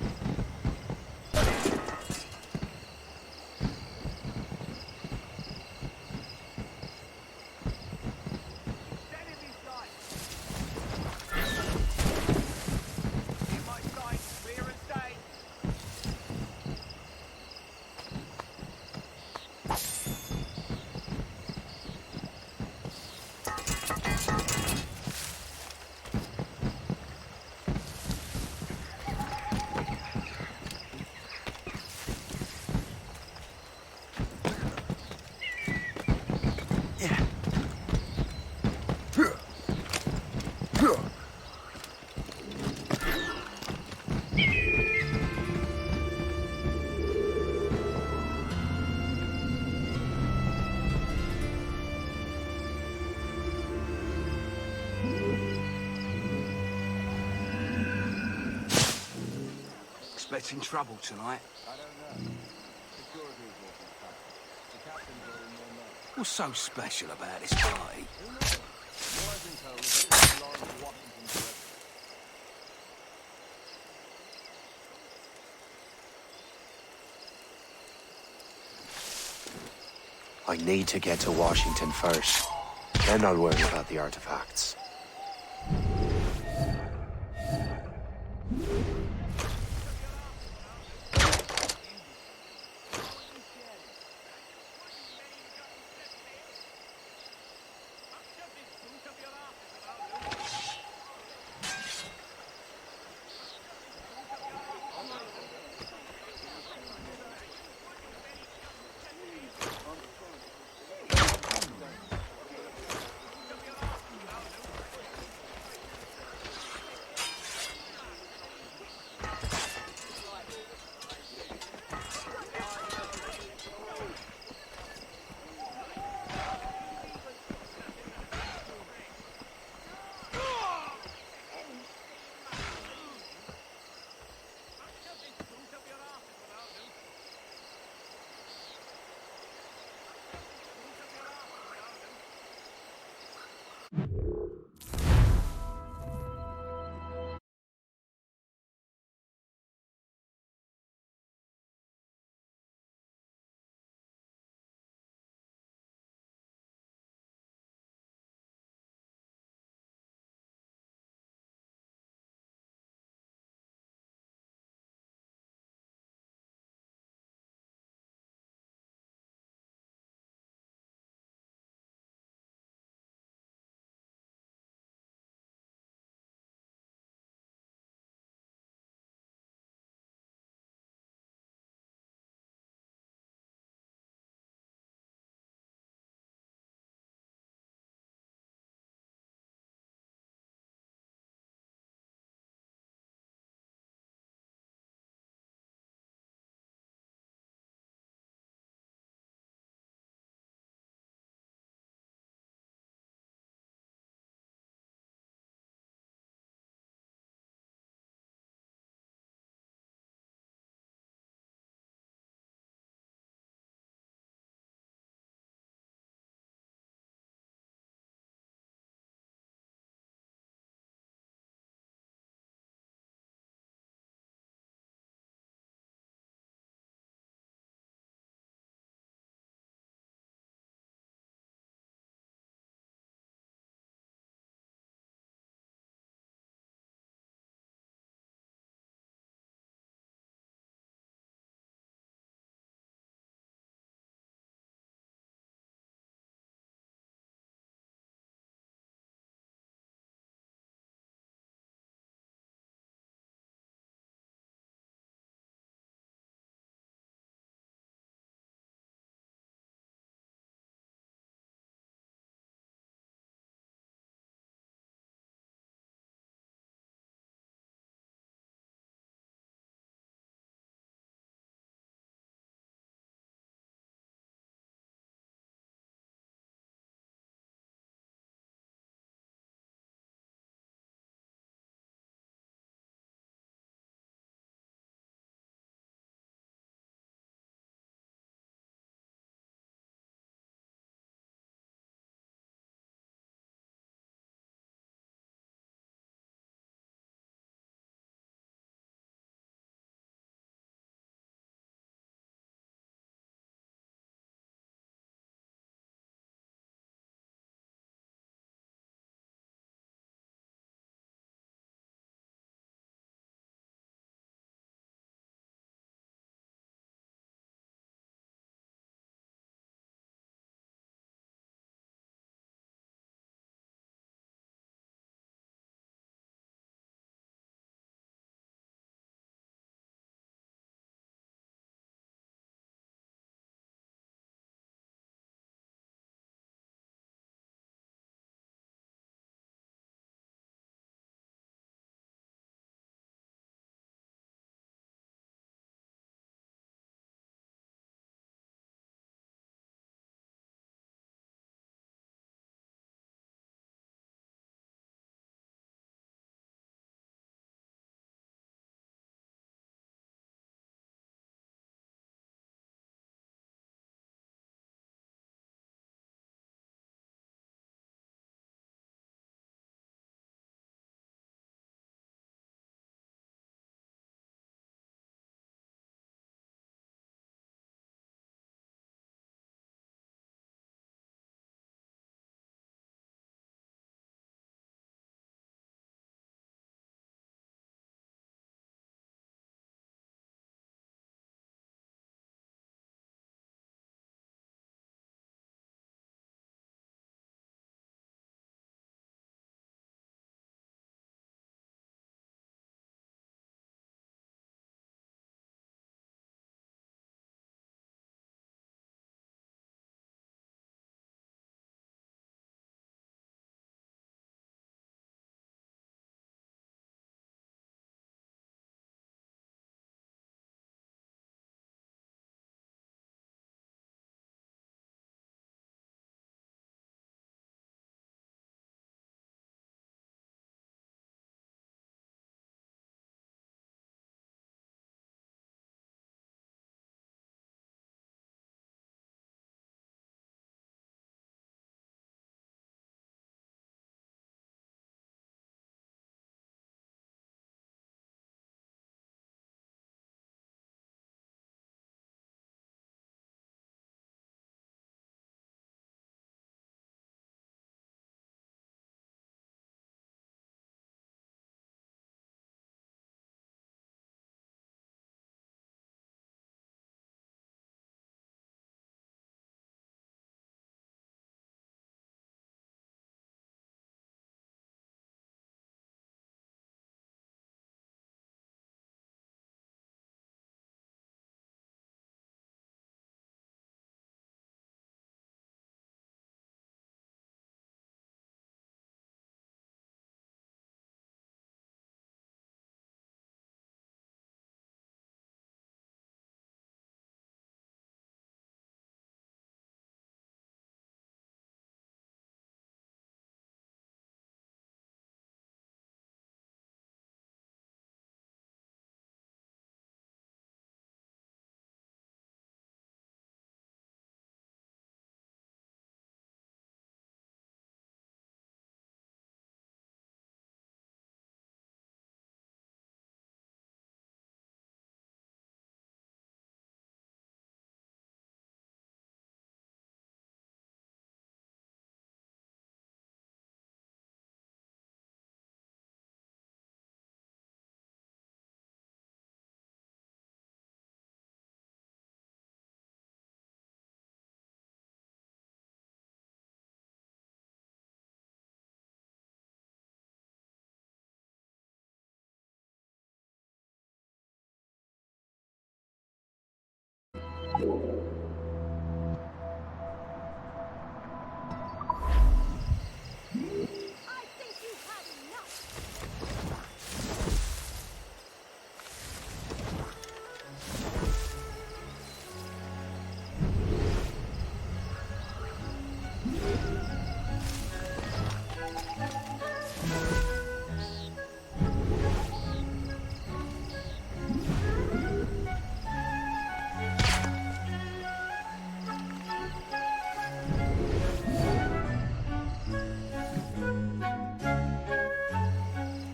Expecting trouble tonight. What's so special about this party? I need to get to Washington first. Then I'll worry about the artifacts.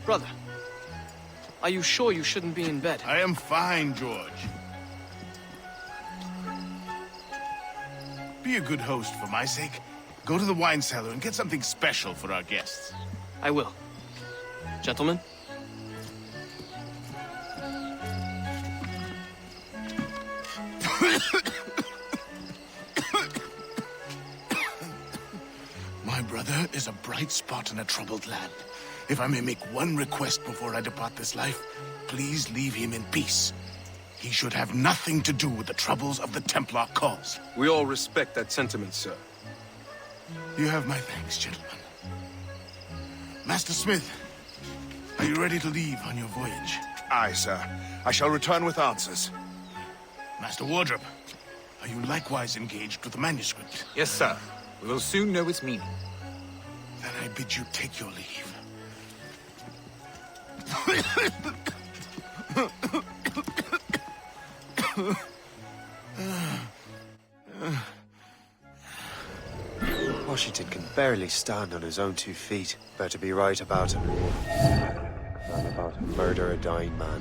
Brother, are you sure you shouldn't be in bed? I am fine, George. Be a good host for my sake. Go to the wine cellar and get something special for our guests. I will. Gentlemen? My brother is a bright spot in a troubled land. If I may make one request before I depart this life, please leave him in peace. He should have nothing to do with the troubles of the Templar cause. We all respect that sentiment, sir. You have my thanks, gentlemen. Master Smith, are you ready to leave on your voyage? Aye, sir. I shall return with answers. Master Wardrop, are you likewise engaged with the manuscript? Yes, sir. We will soon know its meaning. Then I bid you take your leave. Washington can barely stand on his own 2 feet. Better be right about him. Not about to murder a dying man.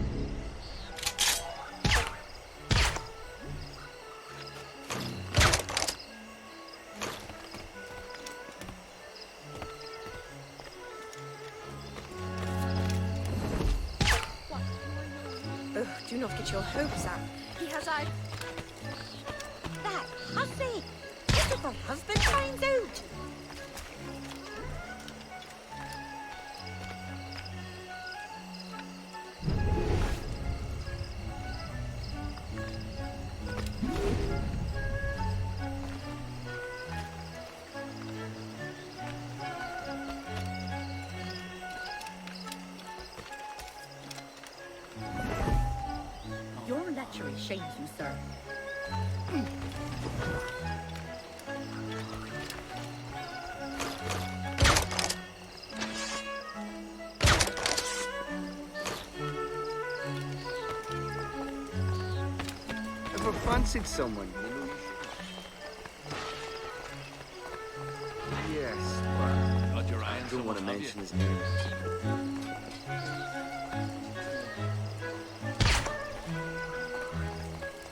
Oh, do not get your hopes up. He has out. That hussy! Pitiful husband finds out! Your lechery shames you, sir. Ever fancied someone, you know? Yes, but I don't want to mention his name.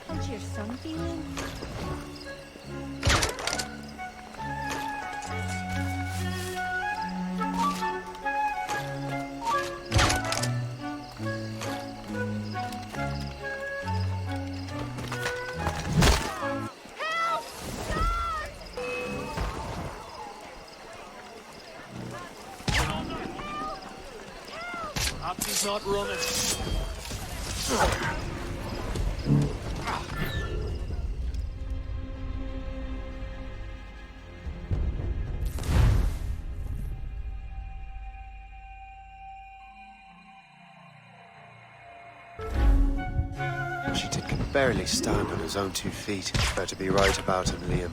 How's your son feeling? He's not running. Washington can barely stand on his own 2 feet. Better be right about him, Liam.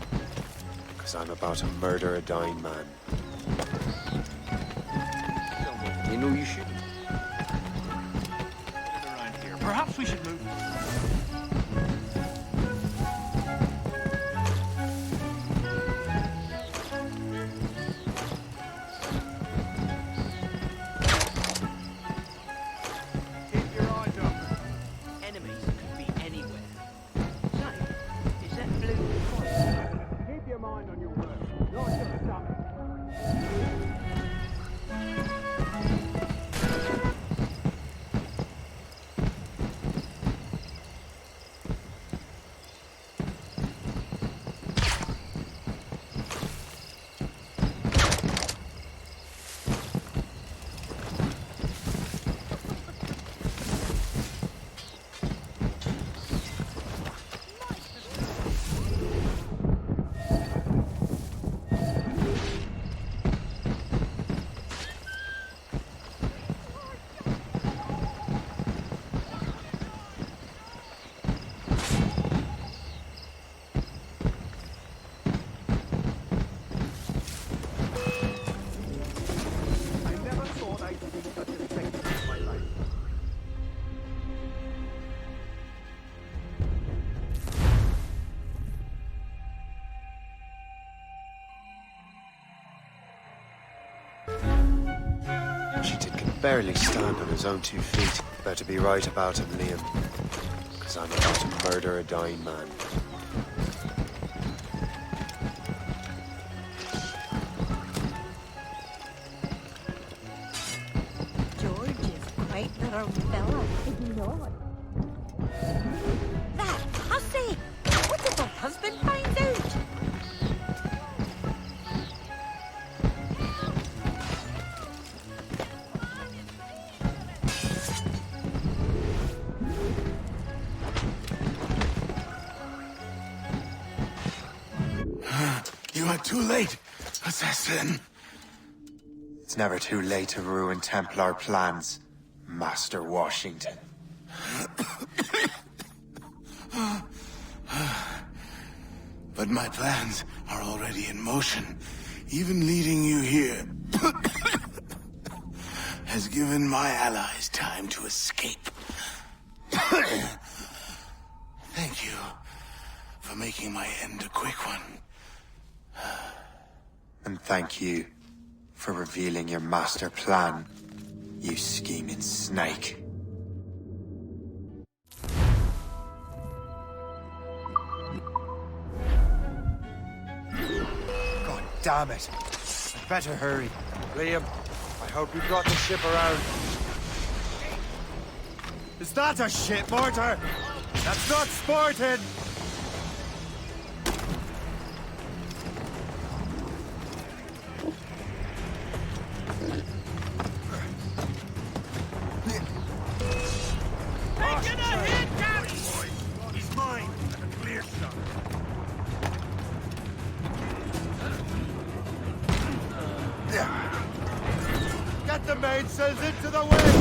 Because I'm about to murder a dying man. You know you shouldn't. Around here. Perhaps we should move. Keep your eyes open. Enemies could be anywhere. Say, is that blue cross? Keep your mind on your work, not your stomach. barely stand on his own 2 feet. Better be right about him, Liam. Because I'm about to murder a dying man. George is quite the old fella, if you know it. That hussy! What if her husband finds out? You are too late, assassin. It's never too late to ruin Templar plans, Master Washington. But my plans are already in motion. Even leading you here has given my allies time to escape. Thank you for making my end a quick one. And thank you for revealing your master plan, you scheming snake. God damn it. I'd better hurry. Liam, I hope you brought the ship around. Is that a ship mortar? That's not sporting! Taking a hit, Captain! He's mine. A clear shot. Get the mainsails into the wind!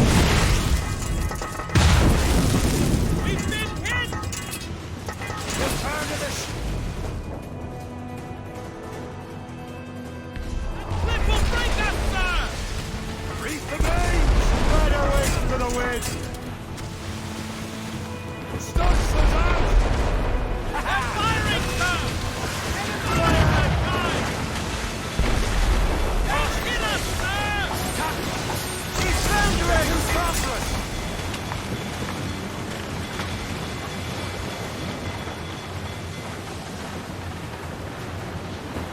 We've been hit! Return to the ship! Cliff will break us, sir! Reef the main! Spread our wings to the wind! Stunsails out! They're firing, sir! Fire that time! They'll hit us, sir! He's slandering! Who's prosperous?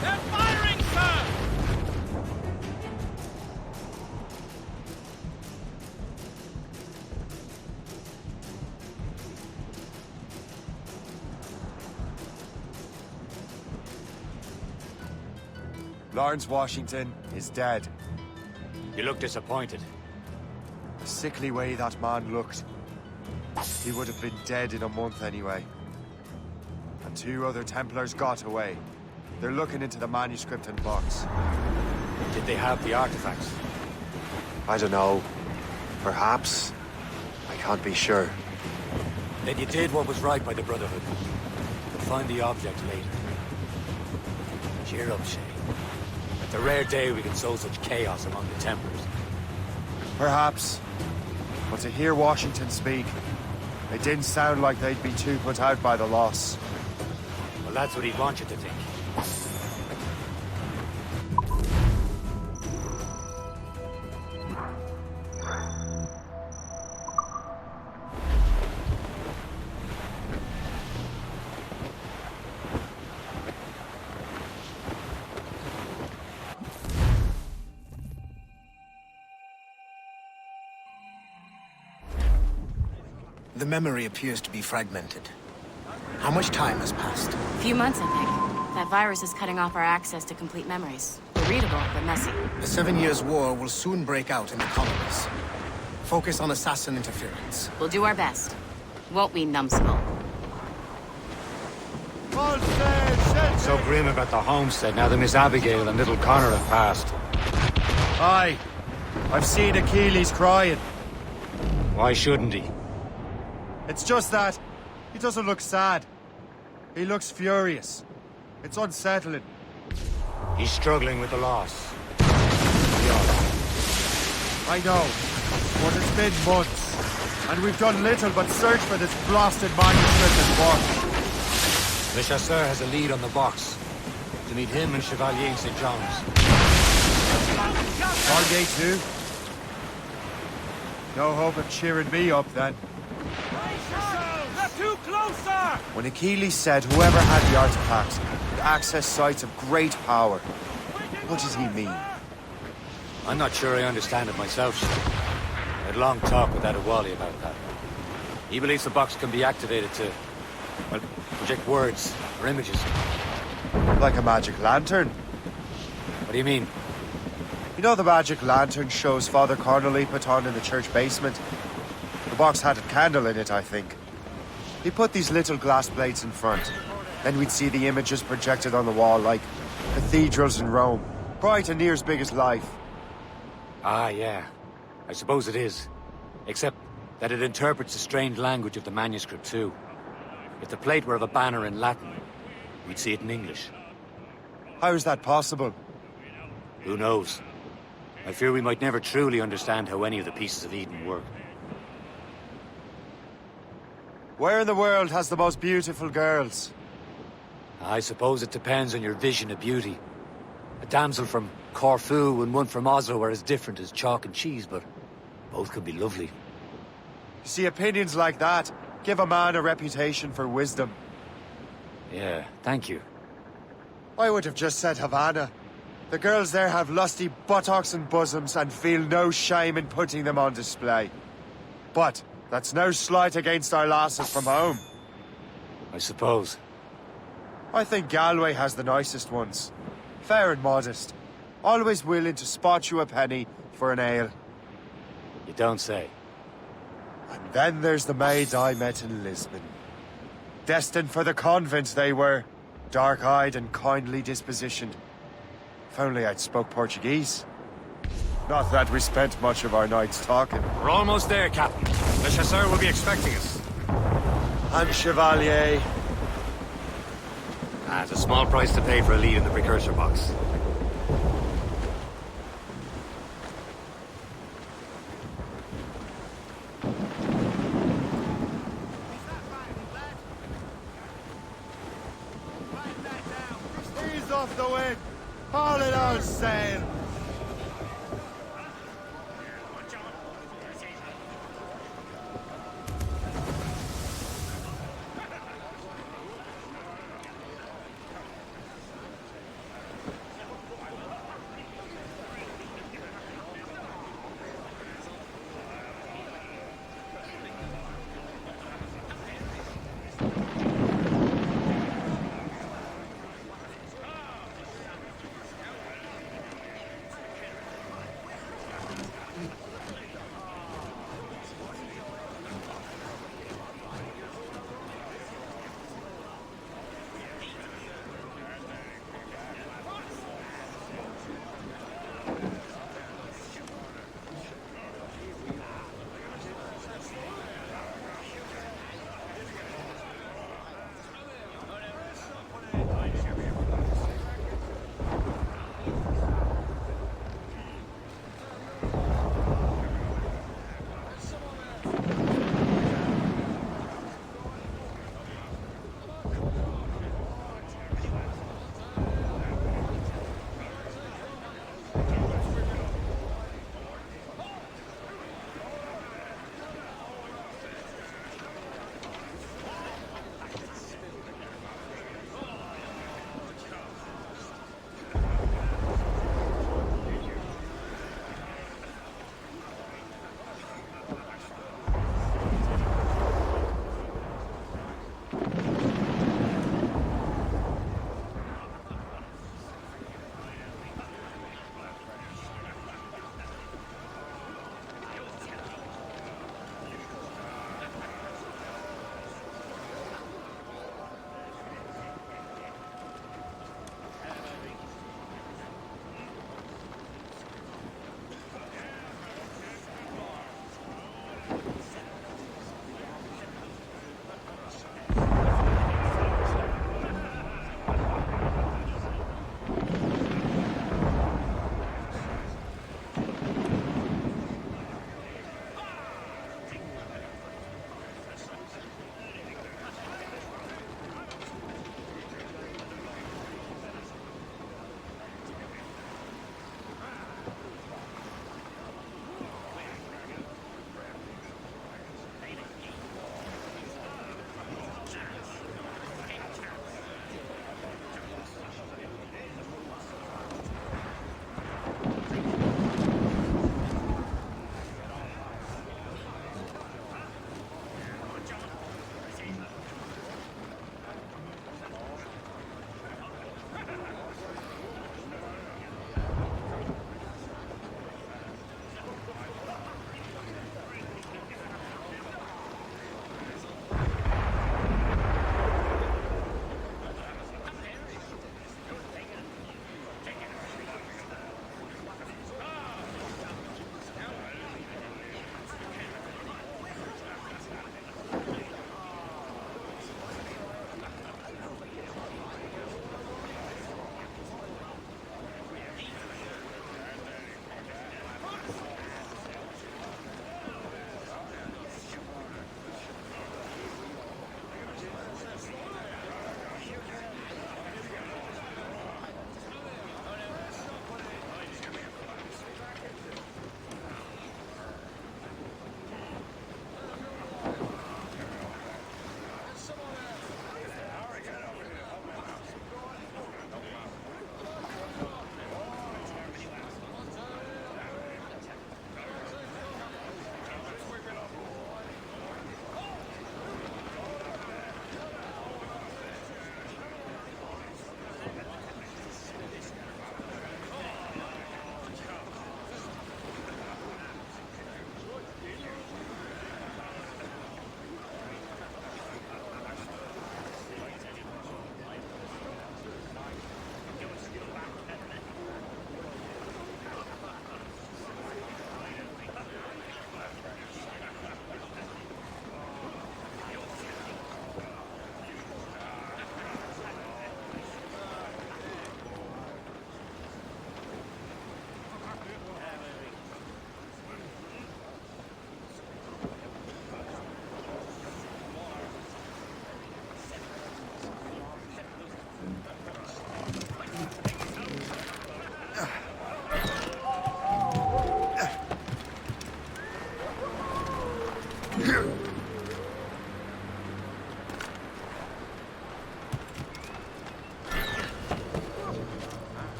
They're firing, sir! Lawrence Washington is dead. You look disappointed. The sickly way that man looked. He would have been dead in a month anyway. And 2 other Templars got away. They're looking into the manuscript and box. Did they have the artifacts? I don't know. Perhaps. I can't be sure. Then you did what was right by the Brotherhood. We'll find the object later. Cheer up, Shay. It's a rare day we can sow such chaos among the Templars. Perhaps. But to hear Washington speak, it didn't sound like they'd be too put out by the loss. Well, that's what he'd want you to think. The memory appears to be fragmented. How much time has passed? A few months, I think. That virus is cutting off our access to complete memories. They're readable, but messy. The 7 Years' War will soon break out in the colonies. Focus on assassin interference. We'll do our best. Won't we, numbskull? So grim about the homestead now that Miss Abigail and little Connor have passed. Aye. I've seen Achilles crying. Why shouldn't he? It's just that he doesn't look sad. He looks furious. It's unsettling. He's struggling with the loss. I know, but it's been months, and we've done little but search for this blasted manuscript and book. Le Chasseur has a lead on the box. To meet him and Chevalier in St. John's. Fargate too? No hope of cheering me up then. They're too close, sir! When Achilles said whoever had the artifact would access sites of great power, what does he mean? I'm not sure I understand it myself, sir. I had a long talk with Adewale about that. He believes the box can be activated to, well, project words or images. Like a magic lantern? What do you mean? You know the magic lantern shows Father Connolly put on in the church basement? The box had a candle in it, I think. He put these little glass plates in front. Then we'd see the images projected on the wall like cathedrals in Rome. Bright and near as big as life. Ah, yeah. I suppose it is. Except that it interprets the strange language of the manuscript, too. If the plate were of a banner in Latin, we'd see it in English. How is that possible? Who knows? I fear we might never truly understand how any of the pieces of Eden work. Where in the world has the most beautiful girls? I suppose it depends on your vision of beauty. A damsel from Corfu and one from Oslo are as different as chalk and cheese, but both can be lovely. You see, opinions like that give a man a reputation for wisdom. Yeah, thank you. I would have just said Havana. The girls there have lusty buttocks and bosoms and feel no shame in putting them on display. But that's no slight against our lasses from home. I suppose. I think Galway has the nicest ones. Fair and modest. Always willing to spot you a penny for an ale. You don't say. And then there's the maids I met in Lisbon. Destined for the convent they were. Dark-eyed and kindly dispositioned. If only I'd spoke Portuguese. Not that we spent much of our nights talking. We're almost there, Captain. The chasseur will be expecting us. I'm Chevalier. It's a small price to pay for a lead in the precursor box. Ease off the wind! Haul it out, sail!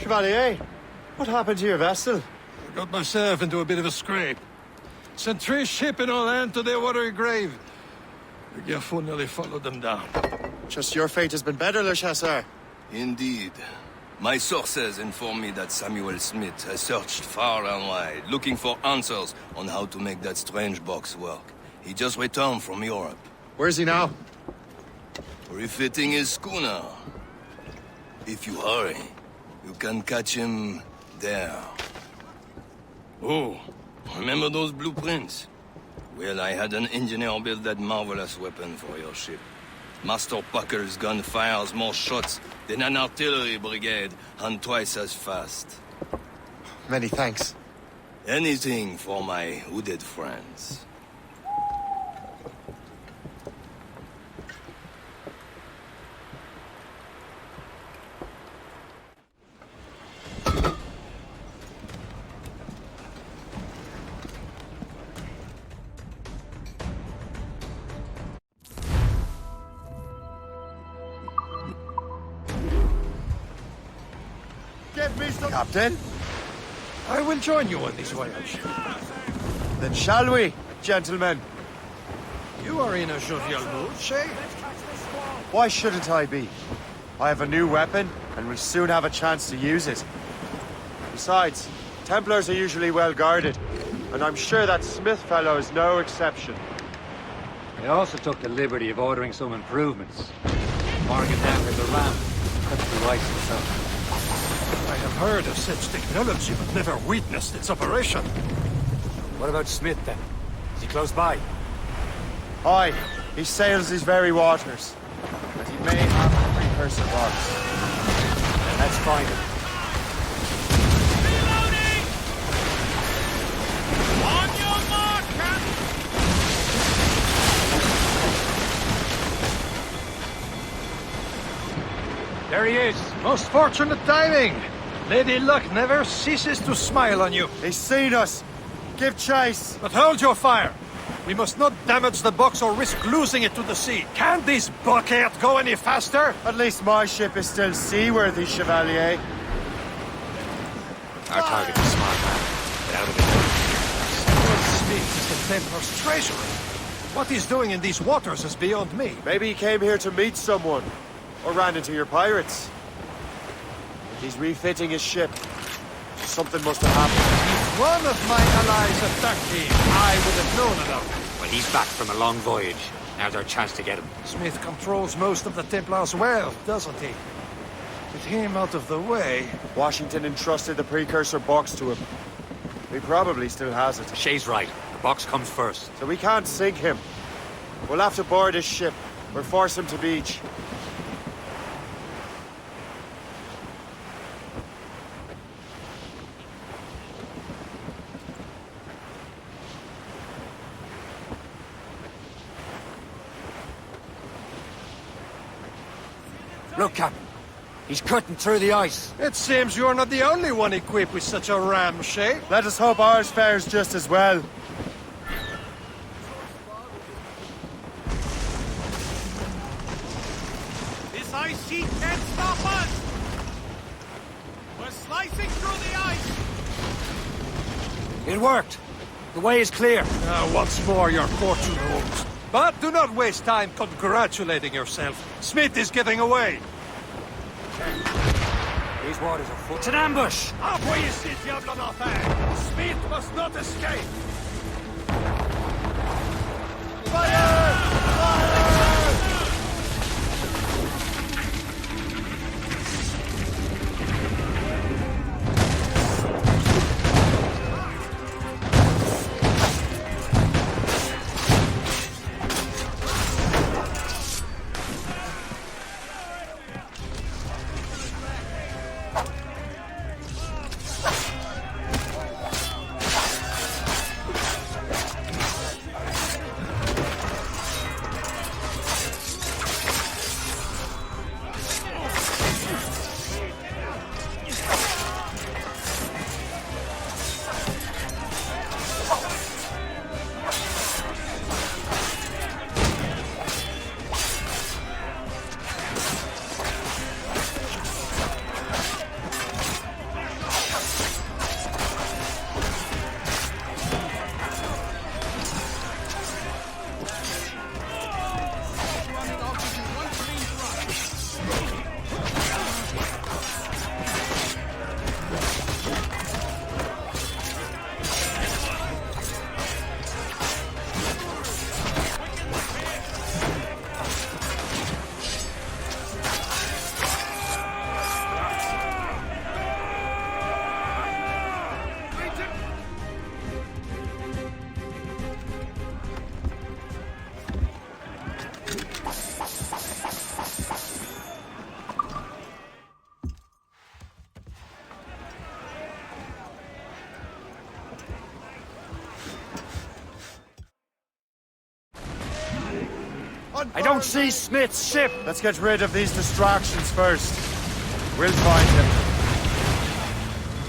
Chevalier, what happened to your vessel? I got myself into a bit of a scrape. Sent 3 ship in all hand to their watery grave. The Gerfaut nearly followed them down. Just your fate has been better, Le Chasseur. Indeed. My sources inform me that Samuel Smith has searched far and wide, looking for answers on how to make that strange box work. He just returned from Europe. Where's he now? Refitting his schooner. If you hurry, you can catch him there. Oh, remember those blueprints? Well, I had an engineer build that marvelous weapon for your ship. Master Puckle's gun fires more shots than an artillery brigade, and twice as fast. Many thanks. Anything for my hooded friends. Give me some... Captain? I will join you on this voyage. Then shall we, gentlemen? You are in a jovial mood, Shay? Why shouldn't I be? I have a new weapon, and will soon have a chance to use it. Besides, Templars are usually well guarded, and I'm sure that Smith fellow is no exception. I also took the liberty of ordering some improvements. Morgan down with the ram, cut the rice himself. I have heard of such technology, but never witnessed its operation. What about Smith, then? Is he close by? Aye, he sails these very waters. But he may have a precursor box. Let's find him. On your mark, Captain! There he is. Most fortunate timing. Lady Luck never ceases to smile on you. He's seen us. Give chase. But hold your fire. We must not damage the box or risk losing it to the sea. Can this bucket go any faster? At least my ship is still seaworthy, Chevalier. Our target is smart, man. Get out of it. Samuel Smith is the Templar's treasurer. What he's doing in these waters is beyond me. Maybe he came here to meet someone. Or ran into your pirates. He's refitting his ship. Something must have happened. If one of my allies attacked him, I would have known about it. Well, he's back from a long voyage. Now's our chance to get him. Smith controls most of the Templars well, doesn't he? With him out of the way... Washington entrusted the precursor box to him. He probably still has it. Shay's right. The box comes first. So we can't sink him. We'll have to board his ship, or force him to beach. Look, Captain. He's cutting through the ice. It seems you're not the only one equipped with such a ram, Shay. Let us hope ours fares just as well. This ice sheet can't stop us! We're slicing through the ice! It worked. The way is clear. Once more, your fortune holds. But do not waste time congratulating yourself. Smith is getting away. These waters are full. It's an ambush! Envoyez ces diables en enfer! Smith must not escape! Fire! Fire! I don't see Smith's ship! Let's get rid of these distractions first. We'll find him.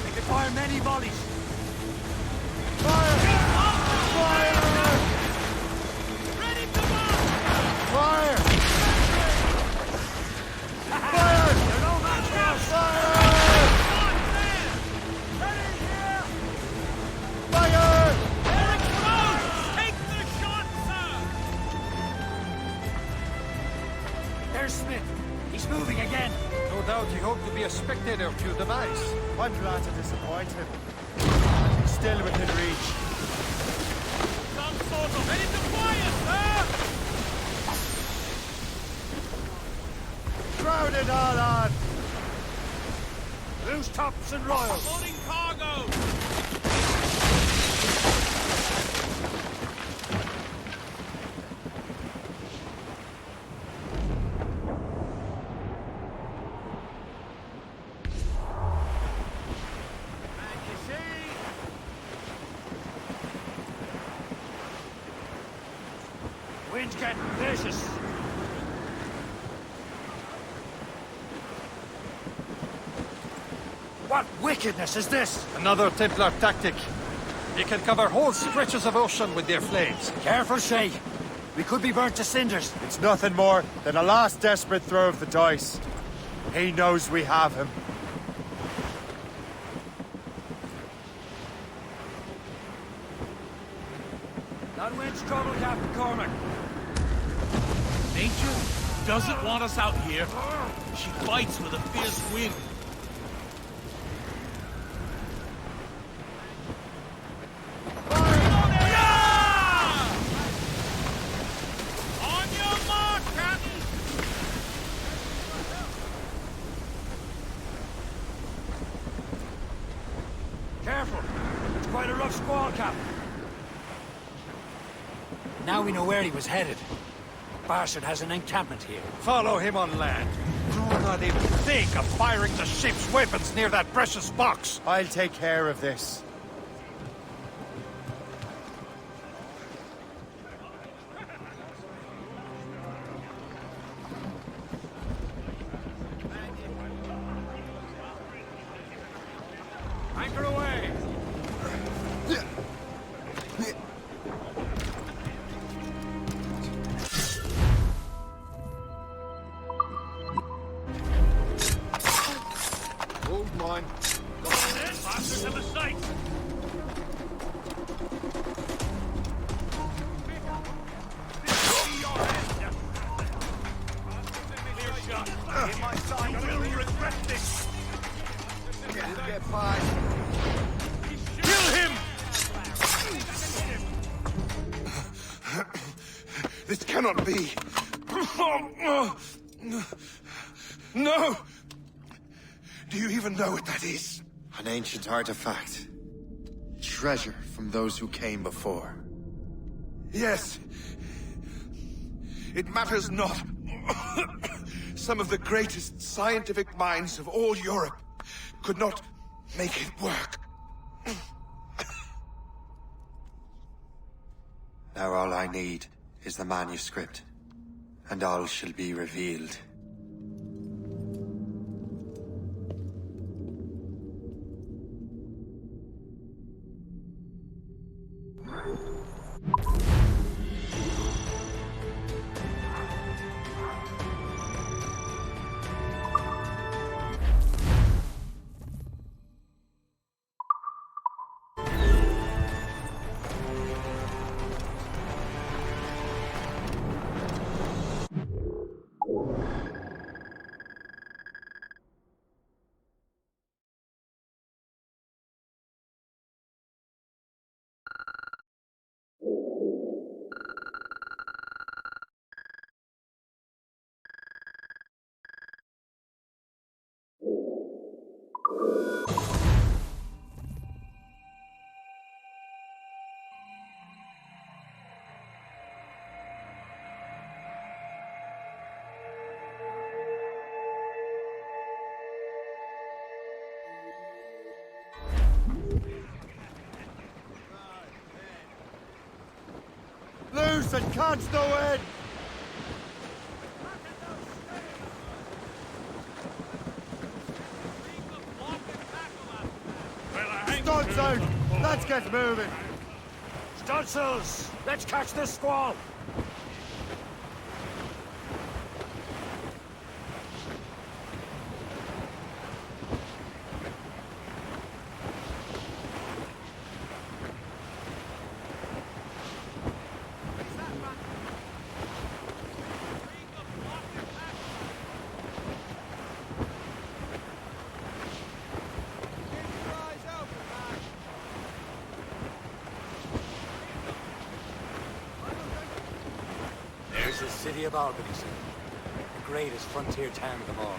They can fire many volleys. Fire! Fire! Ready to march! Fire! Fire! They're no match for us! Fire! Smith! He's moving again! No doubt he hoped to be a spectator to your device. I'm glad to disappoint him. And he's still within reach. Some sort of ready to fire, sir! Crowded all on! Loose tops and royals! Loading cargo! Wind's getting vicious. What wickedness is this? Another Templar tactic. They can cover whole stretches of ocean with their flames. Careful, Shay. We could be burnt to cinders. It's nothing more than a last desperate throw of the dice. He knows we have him. That wind's trouble, Captain Cormac. Nature doesn't want us out here. She fights with a fierce wind. On your mark, Captain! Careful! It's quite a rough squall, Captain. Now we know where he was headed. Bastard has an encampment here. Follow him on land. Do not even think of firing the ship's weapons near that precious box. I'll take care of this. Anchor away! Hold mine. Come on in, bastards have a sight! Clear shot. In my sight, you will regret this! Get by. Kill him! This cannot be. No! Do you even know what that is? An ancient artifact. Treasure from those who came before. Yes. It matters not. Some of the greatest scientific minds of all Europe could not make it work. Now all I need is the manuscript, and all shall be revealed. Loose and catch the wind! Shots out! Let's get moving! Stutzels! Let's catch this squall! There's the city of Albany, sir. The greatest frontier town of them all.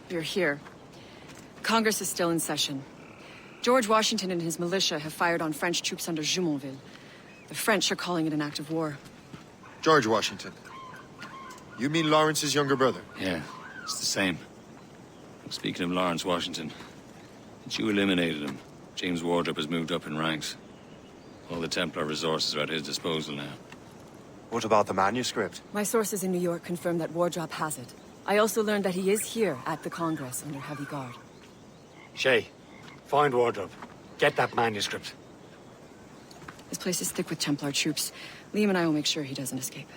You're here. Congress is still in session. George Washington and his militia have fired on French troops under Jumonville. The French are calling it an act of war. George Washington. You mean Lawrence's younger brother? Yeah, it's the same. Speaking of Lawrence Washington, since you eliminated him, James Wardrop has moved up in ranks. All the Templar resources are at his disposal now. What about the manuscript? My sources in New York confirm that Wardrop has it. I also learned that he is here at the Congress under heavy guard. Shay, find Wardrop. Get that manuscript. This place is thick with Templar troops. Liam and I will make sure he doesn't escape.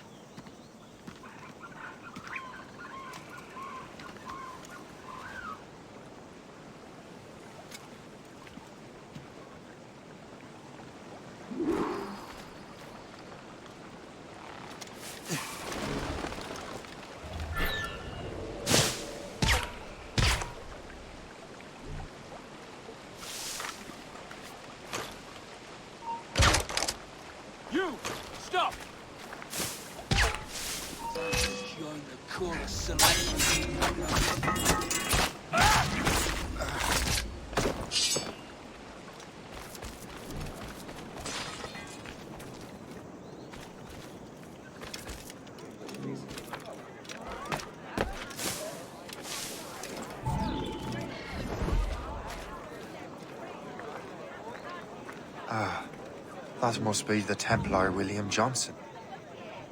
You! Stop! Join the chorus selection. That must be the Templar William Johnson.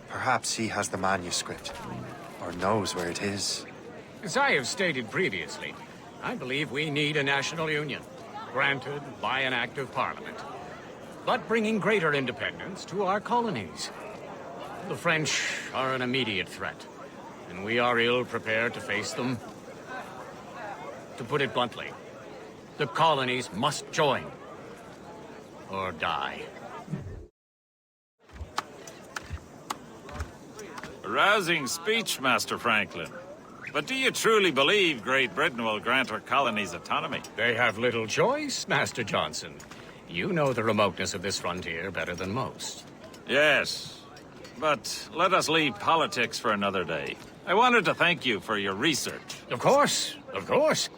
Perhaps he has the manuscript, or knows where it is. As I have stated previously, I believe we need a national union, granted by an act of parliament, but bringing greater independence to our colonies. The French are an immediate threat, and we are ill prepared to face them. To put it bluntly, the colonies must join, or die. A rousing speech, Master Franklin. But do you truly believe Great Britain will grant our colonies autonomy? They have little choice, Master Johnson. You know the remoteness of this frontier better than most. Yes, but let us leave politics for another day. I wanted to thank you for your research. Of course, of course.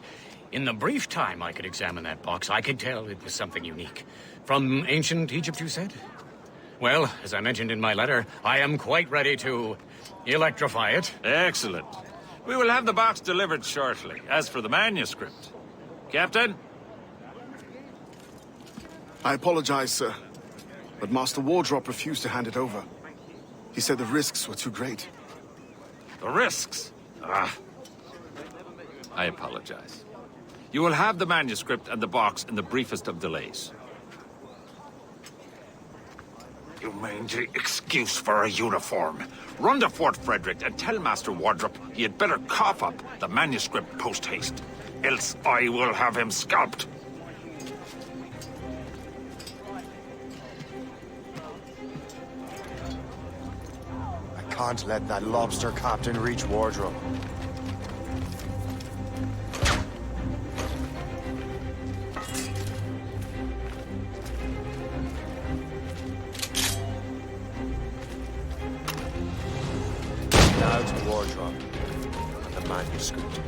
In the brief time I could examine that box, I could tell it was something unique. From ancient Egypt, you said? Well, as I mentioned in my letter, I am quite ready to electrify it. Excellent. We will have the box delivered shortly. As for the manuscript... Captain? I apologize, sir, but Master Wardrop refused to hand it over. He said the risks were too great. The risks? Ah. I apologize. You will have the manuscript and the box in the briefest of delays. You mangy excuse for a uniform. Run to Fort Frederick and tell Master Wardrop he had better cough up the manuscript post-haste. Else I will have him scalped. I can't let that lobster captain reach Wardrobe. Now to Wardrobe and the manuscript.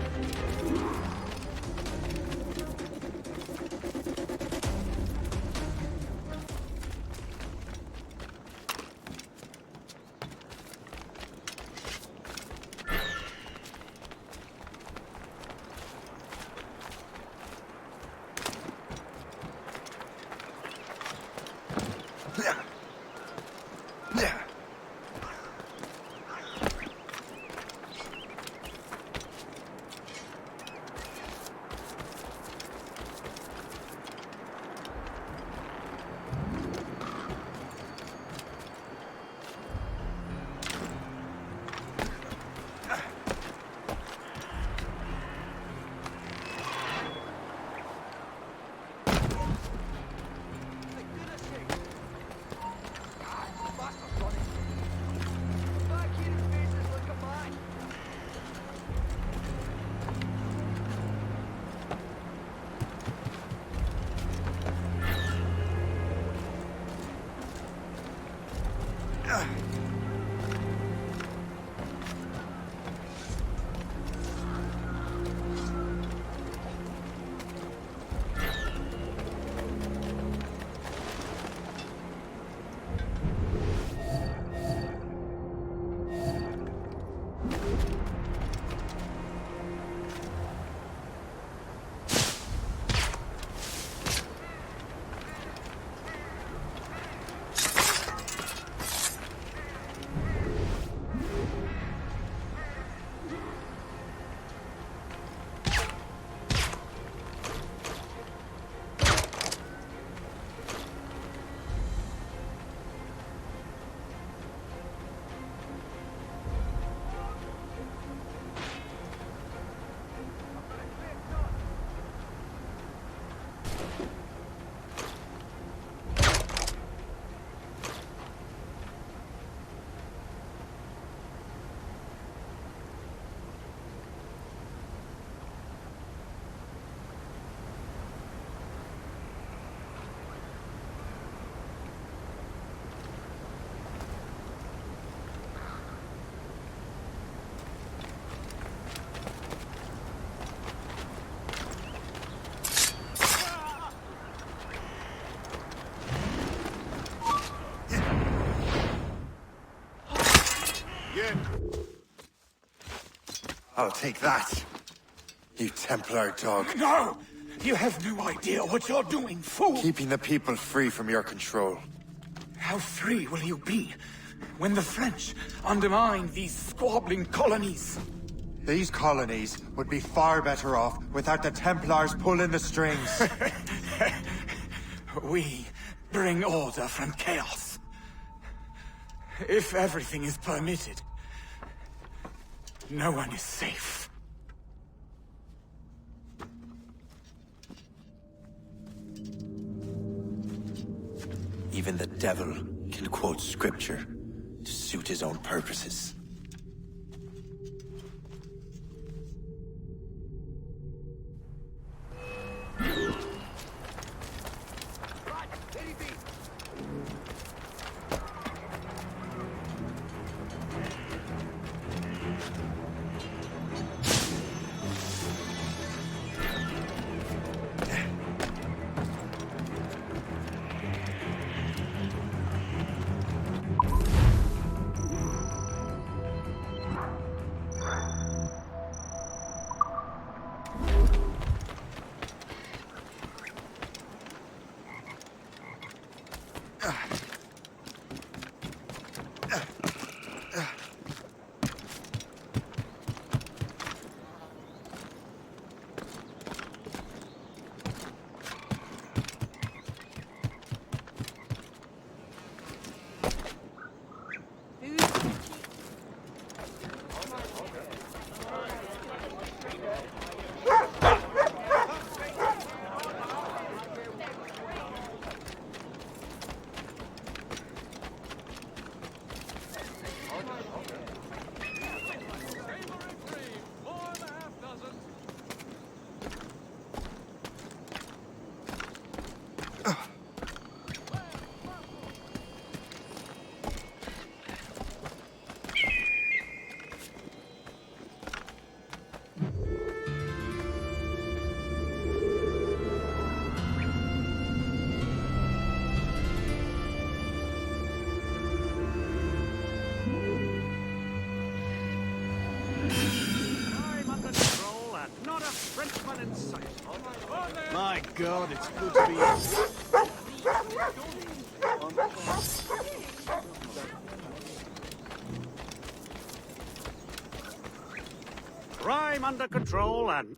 I'll take that, you Templar dog. No! You have no idea what you're doing, fool! Keeping the people free from your control. How free will you be when the French undermine these squabbling colonies? These colonies would be far better off without the Templars pulling the strings. We bring order from chaos. If everything is permitted, no one is safe. Even the devil can quote scripture to suit his own purposes. Not a Frenchman in sight. My God, it's good to be crime under control and